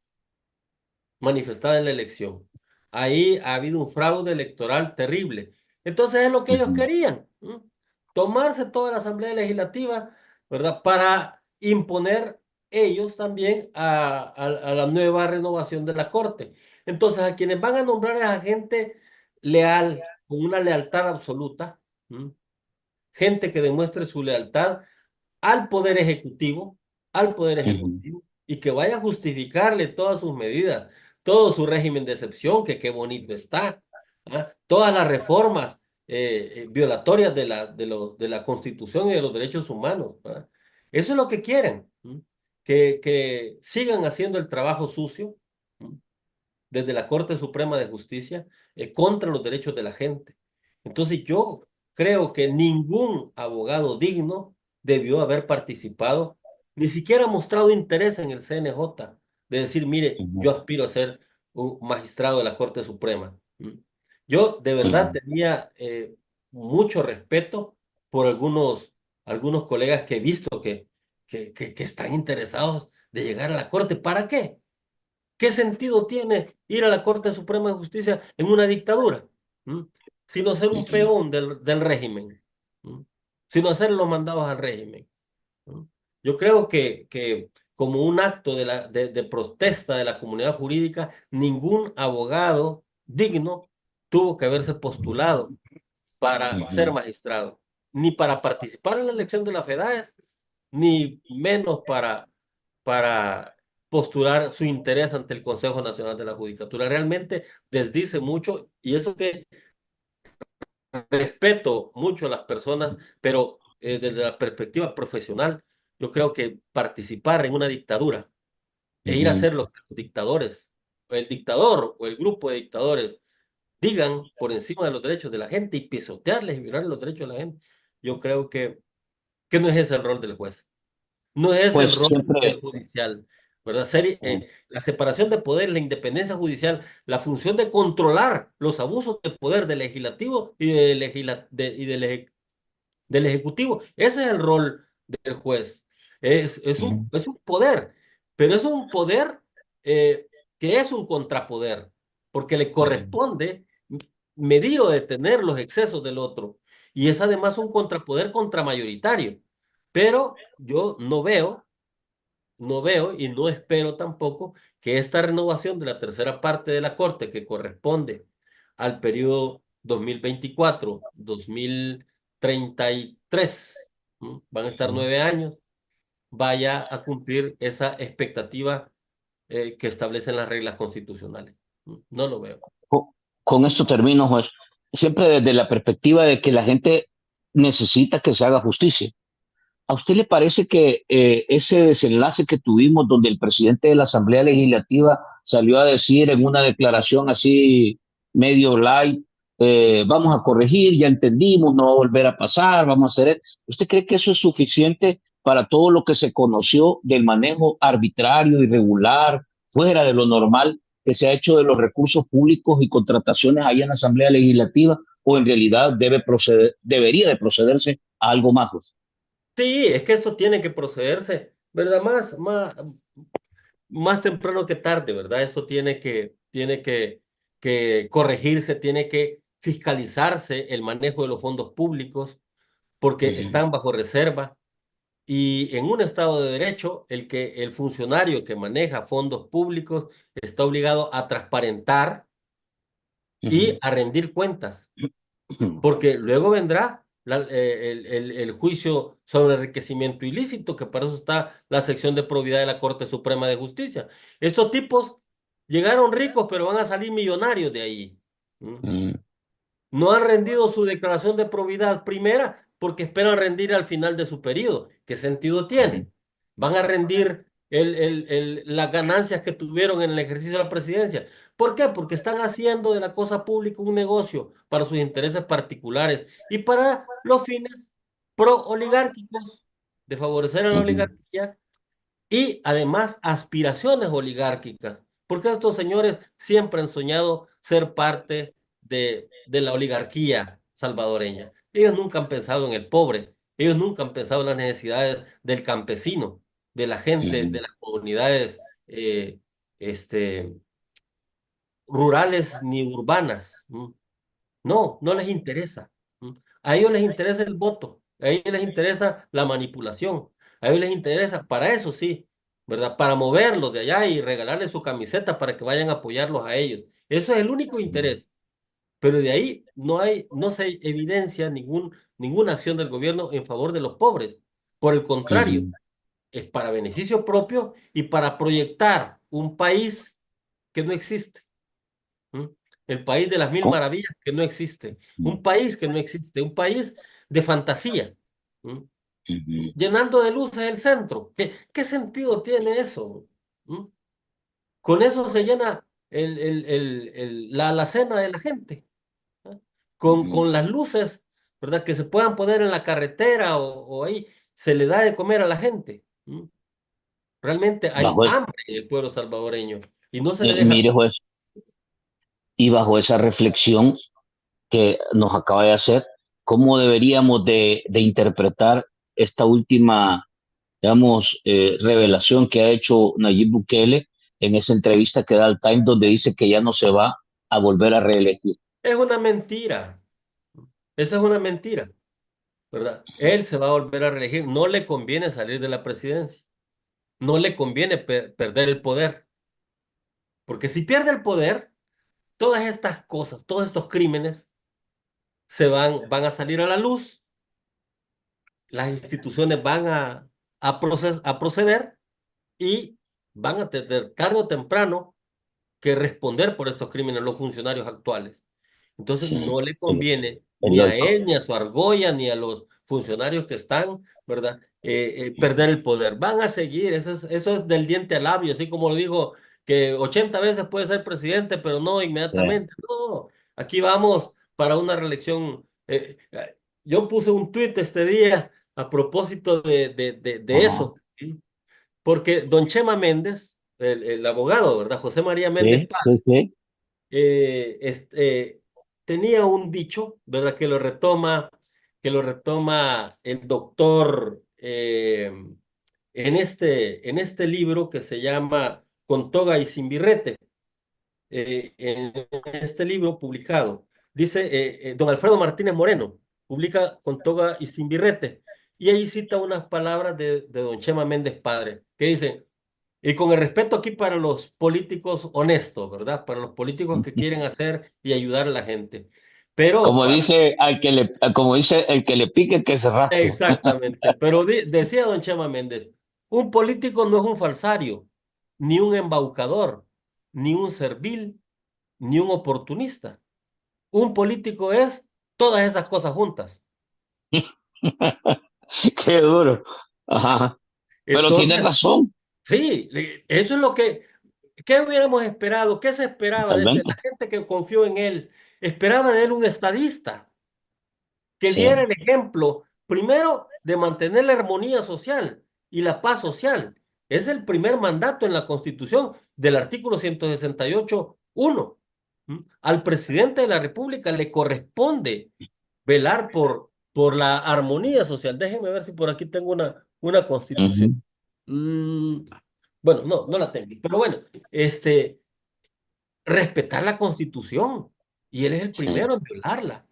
manifestada en la elección. Ahí ha habido un fraude electoral terrible. Entonces es lo que ellos Ujú, querían, ¿no? Tomarse toda la Asamblea Legislativa, ¿verdad? Para imponer ellos también a la nueva renovación de la Corte. Entonces a quienes van a nombrar es a gente leal, con una lealtad absoluta, ¿no? Gente que demuestre su lealtad al Poder Ejecutivo, al Poder ujú, Ejecutivo, y que vaya a justificarle todas sus medidas, todo su régimen de excepción, que qué bonito está, ¿ah? Todas las reformas violatorias de la Constitución y de los derechos humanos, ¿verdad? Eso es lo que quieren, ¿m? Que sigan haciendo el trabajo sucio, ¿m? Desde la Corte Suprema de Justicia contra los derechos de la gente. Entonces yo creo que ningún abogado digno debió haber participado, ni siquiera mostrado interés en el CNJ, de decir, mire, ujú, yo aspiro a ser un magistrado de la Corte Suprema. Yo de verdad ujú, tenía mucho respeto por algunos colegas que he visto que están interesados de llegar a la Corte. ¿Para qué? ¿Qué sentido tiene ir a la Corte Suprema de Justicia en una dictadura? ¿Mm? Sino ser un ujú, peón del régimen, ¿Mm? Sino hacer los mandados al régimen. ¿Mm? Yo creo que como un acto de protesta de la comunidad jurídica, ningún abogado digno tuvo que haberse postulado para ser ujú, magistrado, ni para participar en la elección de la FEDAES, ni menos para postular su interés ante el Consejo Nacional de la Judicatura. Realmente desdice mucho y eso que respeto mucho a las personas, pero desde la perspectiva profesional, yo creo que participar en una dictadura e ir a ujú. hacer lo que los dictadores, o el dictador o el grupo de dictadores digan por encima de los derechos de la gente y pisotearles y violar los derechos de la gente, yo creo que no es ese el rol del juez. No es el Pues rol del siempre, judicial, ¿verdad? Ser, mm, la separación de poder, la independencia judicial, la función de controlar los abusos de poder del legislativo y del ejecutivo. Ese es el rol del juez. ujú, Es un poder, pero es un poder eh, que es un contrapoder, porque le ujú, corresponde medir o detener los excesos del otro. Y es además un contrapoder contramayoritario. Pero yo no veo y no espero tampoco que esta renovación de la tercera parte de la Corte, que corresponde al periodo 2024-2033, van a estar ujú. 9 años, vaya a cumplir esa expectativa que establecen las reglas constitucionales. No lo veo. Con esto termino, juez. Siempre desde la perspectiva de que la gente necesita que se haga justicia. ¿A usted le parece que ese desenlace que tuvimos, donde el presidente de la Asamblea Legislativa salió a decir en una declaración así medio light, vamos a corregir, ya entendimos, no va a volver a pasar, vamos a hacer... ¿Usted cree que eso es suficiente para todo lo que se conoció del manejo arbitrario, irregular, fuera de lo normal que se ha hecho de los recursos públicos y contrataciones ahí en la Asamblea Legislativa? ¿O en realidad debería de procederse a algo más? Pues? Sí, es que esto tiene que procederse, ¿verdad? Más temprano que tarde, ¿verdad? Esto que corregirse, tiene que fiscalizarse el manejo de los fondos públicos, porque están bajo reserva. Y en un Estado de Derecho, el funcionario que maneja fondos públicos está obligado a transparentar y a rendir cuentas, porque luego vendrá el juicio sobre enriquecimiento ilícito, que para eso está la sección de probidad de la Corte Suprema de Justicia. Estos tipos llegaron ricos, pero van a salir millonarios de ahí. No han rendido su declaración de probidad primera porque esperan rendir al final de su periodo. ¿Qué sentido tiene? Van a rendir las ganancias que tuvieron en el ejercicio de la presidencia. ¿Por qué? Porque están haciendo de la cosa pública un negocio para sus intereses particulares y para los fines pro-oligárquicos, de favorecer a la oligarquía y además aspiraciones oligárquicas, porque estos señores siempre han soñado ser parte de la oligarquía salvadoreña. Ellos nunca han pensado en el pobre, ellos nunca han pensado en las necesidades del campesino, de la gente, de las comunidades este, rurales ni urbanas. No, no les interesa. A ellos les interesa el voto, a ellos les interesa la manipulación, a ellos les interesa, para eso sí, ¿verdad? Para moverlos de allá y regalarles su camiseta para que vayan a apoyarlos a ellos. Eso es el único interés. Pero de ahí no se evidencia ninguna acción del gobierno en favor de los pobres. Por el contrario, es para beneficio propio y para proyectar un país que no existe. El país de las mil maravillas que no existe, un país que no existe, un país de fantasía, llenando de luces el centro. ¿Qué sentido tiene eso? Con eso se llena la alacena de la gente, con las luces, ¿verdad? Que se puedan poner en la carretera o ahí, se le da de comer a la gente. Realmente hay Bajo, hambre en el pueblo salvadoreño y no se le deja. mire, juez, y bajo esa reflexión que nos acaba de hacer, ¿cómo deberíamos de interpretar esta última, digamos, revelación que ha hecho Nayib Bukele en esa entrevista que da al Time, donde dice que ya no se va a volver a reelegir? Es una mentira. Esa es una mentira, ¿verdad? Él se va a volver a reelegir. No le conviene salir de la presidencia. No le conviene perder el poder. Porque si pierde el poder, todas estas cosas, todos estos crímenes van a salir a la luz. Las instituciones van a proceder y van a tener tarde o temprano que responder por estos crímenes los funcionarios actuales. Entonces Sí, no le conviene es ni a lógico. él, ni a su argolla, ni a los funcionarios que están, ¿verdad? Perder el poder. Van a seguir, eso es del diente al labio, así como lo dijo, que 80 veces puede ser presidente, pero no inmediatamente. No, aquí vamos para una reelección. Yo puse un tuit este día a propósito de Ajá. eso, ¿sí? Porque don Chema Méndez, el abogado, ¿verdad? José María Méndez, Sí, sí, sí. tenía un dicho, ¿verdad? Que lo retoma el doctor en este libro que se llama Con toga y sin birrete. En este libro publicado, dice don Alfredo Martínez Moreno, publica Con toga y sin birrete, y ahí cita unas palabras de don Chema Méndez padre, que dice: y con el respeto aquí para los políticos honestos, ¿verdad? Para los políticos que quieren hacer y ayudar a la gente. Pero Como dice el que le pique, que se rasque. exactamente, pero decía don Chema Méndez, un político no es un falsario, ni un embaucador, ni un servil, ni un oportunista. Un político es todas esas cosas juntas. Qué duro. Ajá. Pero tienes Entonces, razón. sí, eso es lo que, ¿qué hubiéramos esperado? ¿Qué se esperaba de la Totalmente. gente que confió en él? Esperaba de él un estadista que diera Sí. el ejemplo, primero, de mantener la armonía social y la paz social. Es el primer mandato en la Constitución del artículo 168.1. Al presidente de la República le corresponde velar por la armonía social. Déjenme ver si por aquí tengo una Constitución. Ujú, Mm, bueno, no la tengo, pero bueno, respetar la Constitución, y él es el sí. primero en violarla.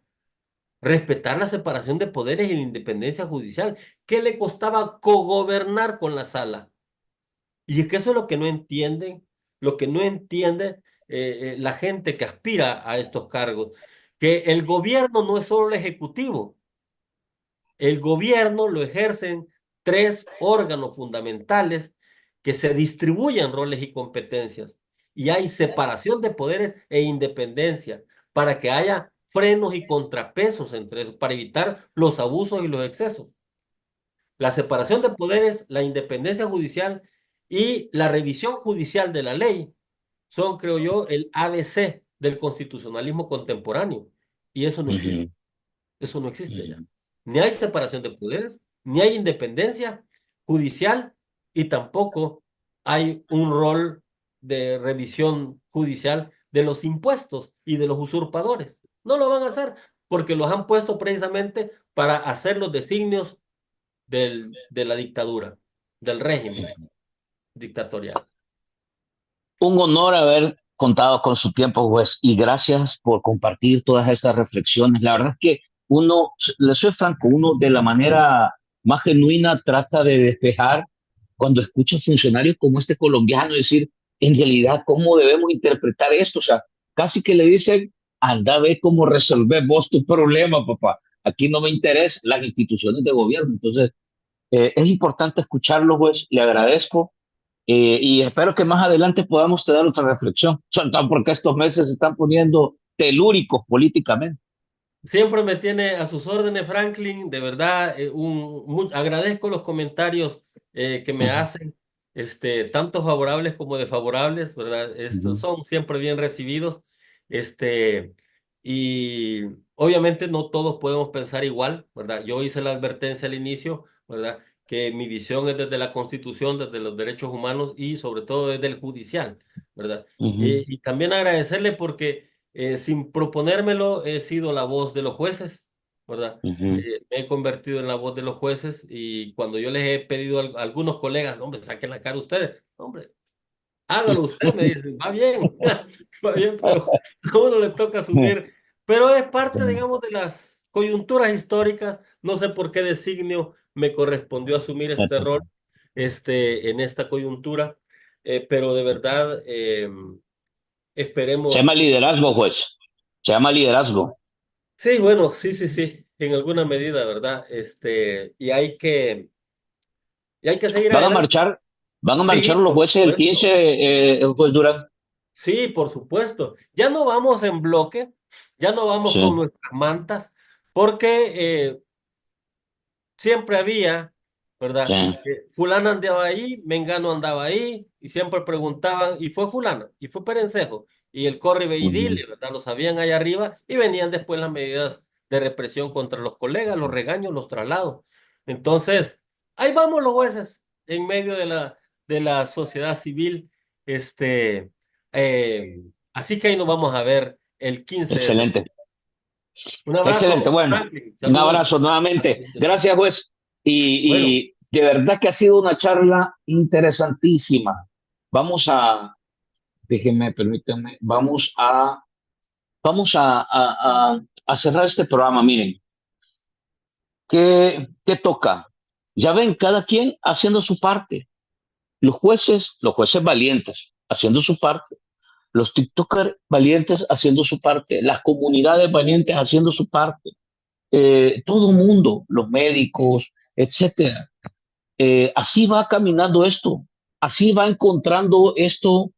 Respetar la separación de poderes y la independencia judicial. ¿Qué le costaba cogobernar con la sala? Y es que eso es lo que no entienden, lo que no entiende la gente que aspira a estos cargos, que el gobierno no es solo el ejecutivo, el gobierno lo ejercen tres órganos fundamentales que se distribuyen roles y competencias. Y hay separación de poderes e independencia para que haya frenos y contrapesos entre eso, para evitar los abusos y los excesos. La separación de poderes, la independencia judicial y la revisión judicial de la ley son, creo yo, el ABC del constitucionalismo contemporáneo. Y eso no existe. Ujú, Eso no existe ya. ujú, Ni hay separación de poderes, ni hay independencia judicial y tampoco hay un rol de revisión judicial de los impuestos y de los usurpadores. No lo van a hacer porque los han puesto precisamente para hacer los designios de la dictadura, del régimen ujú. dictatorial. Un honor haber contado con su tiempo, juez, y gracias por compartir todas estas reflexiones. La verdad es que uno, le soy franco, uno de la manera más genuina trata de despejar cuando escucha funcionarios como este colombiano decir, en realidad, ¿cómo debemos interpretar esto? O sea, casi que le dicen, anda a ver cómo resolver vos tu problema, papá. Aquí no me interesan las instituciones de gobierno. Entonces, es importante escucharlo, juez. Le agradezco. Y espero que más adelante podamos tener otra reflexión, sobre todo porque estos meses se están poniendo telúricos políticamente. Siempre me tiene a sus órdenes, Franklin. De verdad, agradezco los comentarios que me Ujú, hacen, tanto favorables como desfavorables, ¿verdad? Estos ujú, son siempre bien recibidos. Este, y obviamente no todos podemos pensar igual, ¿verdad? Yo hice la advertencia al inicio, ¿verdad? Que mi visión es desde la Constitución, desde los derechos humanos y sobre todo desde el judicial, ¿verdad? ujú, Y también agradecerle porque sin proponérmelo, he sido la voz de los jueces, ¿verdad? ujú. Me he convertido en la voz de los jueces y cuando yo les he pedido a algunos colegas, "No, hombre, saquen la cara ustedes, "No, hombre, hágalo usted", me dicen, va bien, va bien, pero a uno le toca asumir, pero es parte, digamos, de las coyunturas históricas, no sé por qué designio me correspondió asumir este rol, en esta coyuntura, pero de verdad, Se esperemos. llama liderazgo, juez. Se llama liderazgo. Sí, bueno, sí, en alguna medida, ¿verdad? Y hay que seguir Van a adelante. marchar, van a marchar Sí, los por jueces el supuesto. 15, juez Durán. Sí, por supuesto. Ya no vamos en bloque, ya no vamos con Sí, nuestras mantas, porque siempre había, sí. ¿verdad? Fulana andaba ahí, Mengano andaba ahí, y siempre preguntaban, y fue fulana, y fue Perencejo, y el corre y Ujú, dile, ¿verdad? Lo sabían allá arriba, y venían después las medidas de represión contra los colegas, los regaños, los traslados. Entonces, ahí vamos los jueces, en medio de la sociedad civil, así que ahí nos vamos a ver el 15 de excelente, septiembre. Un excelente. abrazo, Bueno, Franklin, un saludos. abrazo nuevamente. Gracias, juez. Bueno. Y de verdad que ha sido una charla interesantísima. Vamos a, déjenme, permítanme, vamos a cerrar este programa. Miren, ¿qué toca? Ya ven, cada quien haciendo su parte. Los jueces valientes, haciendo su parte. Los TikTokers valientes haciendo su parte. Las comunidades valientes haciendo su parte. Todo mundo, los médicos, etcétera. Así va caminando esto. Así va encontrando esto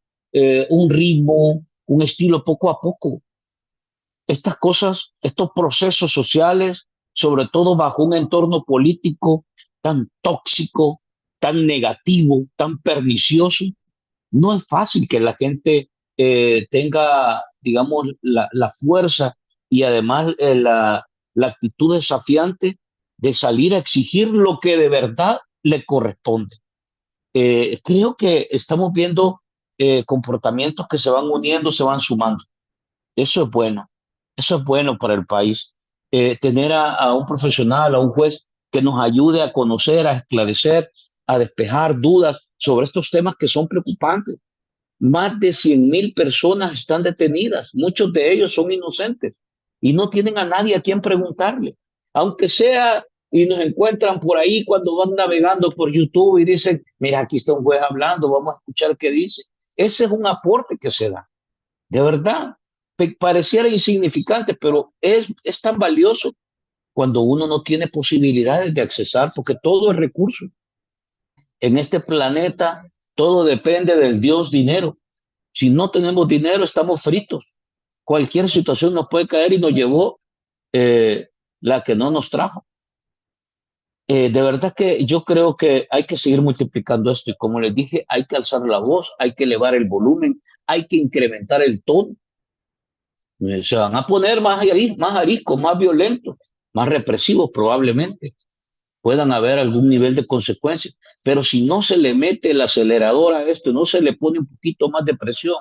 un ritmo, un estilo poco a poco. Estas cosas, estos procesos sociales, sobre todo bajo un entorno político tan tóxico, tan negativo, tan pernicioso, no es fácil que la gente tenga, digamos, la fuerza y además la actitud desafiante de salir a exigir lo que de verdad le corresponde. Creo que estamos viendo comportamientos que se van uniendo, se van sumando. Eso es bueno. Eso es bueno para el país. Tener a un profesional, a un juez que nos ayude a conocer, a esclarecer, a despejar dudas sobre estos temas que son preocupantes. Más de 100,000 personas están detenidas. Muchos de ellos son inocentes y no tienen a nadie a quien preguntarle. Aunque sea y nos encuentran por ahí cuando van navegando por YouTube y dicen, mira, aquí está un juez hablando, vamos a escuchar qué dice. Ese es un aporte que se da. De verdad, pareciera insignificante, pero es tan valioso cuando uno no tiene posibilidades de accesar, porque todo es recurso. En este planeta, todo depende del Dios dinero. Si no tenemos dinero, estamos fritos. Cualquier situación nos puede caer y nos llevó la que no nos trajo. De verdad que yo creo que hay que seguir multiplicando esto y como les dije, hay que alzar la voz, hay que elevar el volumen, hay que incrementar el tono. Se van a poner más ariscos, más violentos, más represivos probablemente. Puedan haber algún nivel de consecuencias, pero si no se le mete el acelerador a esto, no se le pone un poquito más de presión,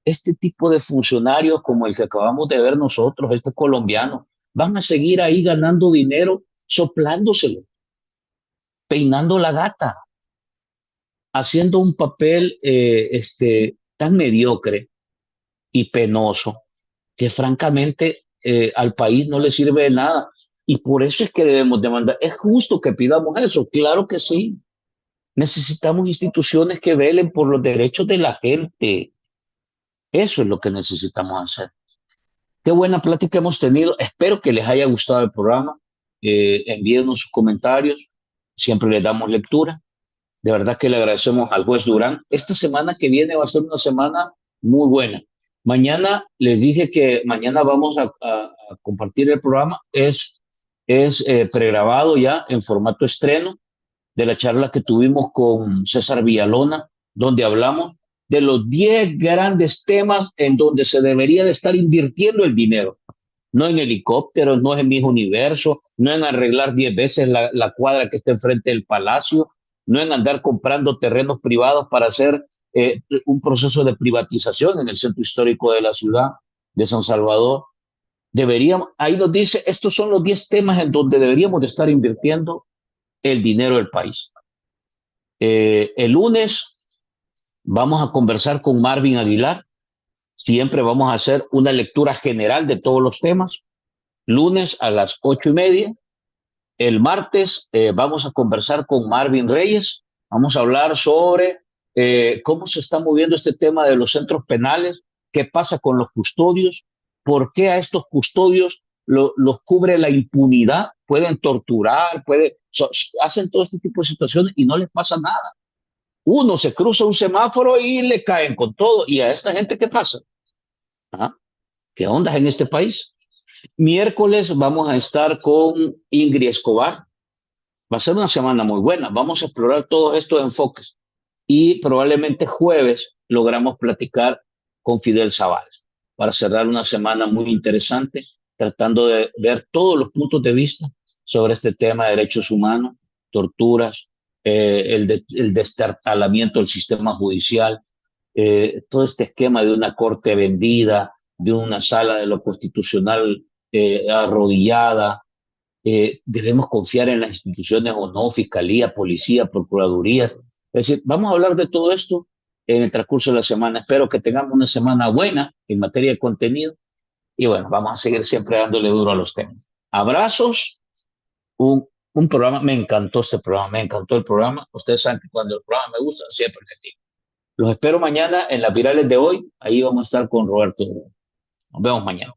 este tipo de funcionarios como el que acabamos de ver nosotros, este colombiano, van a seguir ahí ganando dinero, soplándoselo, peinando la gata, haciendo un papel tan mediocre y penoso que francamente al país no le sirve de nada. Y por eso es que debemos demandar. ¿Es justo que pidamos eso? Claro que sí. Necesitamos instituciones que velen por los derechos de la gente. Eso es lo que necesitamos hacer. Qué buena plática hemos tenido. Espero que les haya gustado el programa. Envíenos sus comentarios. Siempre les damos lectura. De verdad que le agradecemos al juez Durán. Esta semana que viene va a ser una semana muy buena. Mañana les dije que mañana vamos a compartir el programa. Es pregrabado ya en formato estreno de la charla que tuvimos con César Villalona, donde hablamos de los 10 grandes temas en donde se debería de estar invirtiendo el dinero. No en helicópteros, no en Miss Universo, no en arreglar 10 veces la cuadra que está enfrente del palacio, no en andar comprando terrenos privados para hacer un proceso de privatización en el centro histórico de la ciudad de San Salvador. Deberíamos, ahí nos dice, estos son los 10 temas en donde deberíamos de estar invirtiendo el dinero del país. El lunes vamos a conversar con Marvin Aguilar. Siempre vamos a hacer una lectura general de todos los temas. Lunes a las 8:30. El martes vamos a conversar con Marvin Reyes. Vamos a hablar sobre cómo se está moviendo este tema de los centros penales, qué pasa con los custodios, por qué a estos custodios los cubre la impunidad, pueden torturar, hacen todo este tipo de situaciones y no les pasa nada. Uno se cruza un semáforo y le caen con todo. ¿Y a esta gente qué pasa? ¿Ah? ¿Qué ondas en este país? Miércoles vamos a estar con Ingrid Escobar. Va a ser una semana muy buena. Vamos a explorar todos estos enfoques. Y probablemente jueves logramos platicar con Fidel Zavala para cerrar una semana muy interesante, tratando de ver todos los puntos de vista sobre este tema de derechos humanos, torturas, el destartalamiento del sistema judicial, todo este esquema de una corte vendida, de una sala de lo constitucional arrodillada. Debemos confiar en las instituciones o no, fiscalía, policía, procuradurías. Es decir, vamos a hablar de todo esto en el transcurso de la semana. Espero que tengamos una semana buena en materia de contenido y bueno, vamos a seguir siempre dándole duro a los temas. Abrazos, un programa, me encantó este programa, me encantó el programa. Ustedes saben que cuando el programa me gusta, siempre les digo. Los espero mañana en las virales de hoy. Ahí vamos a estar con Roberto. Nos vemos mañana.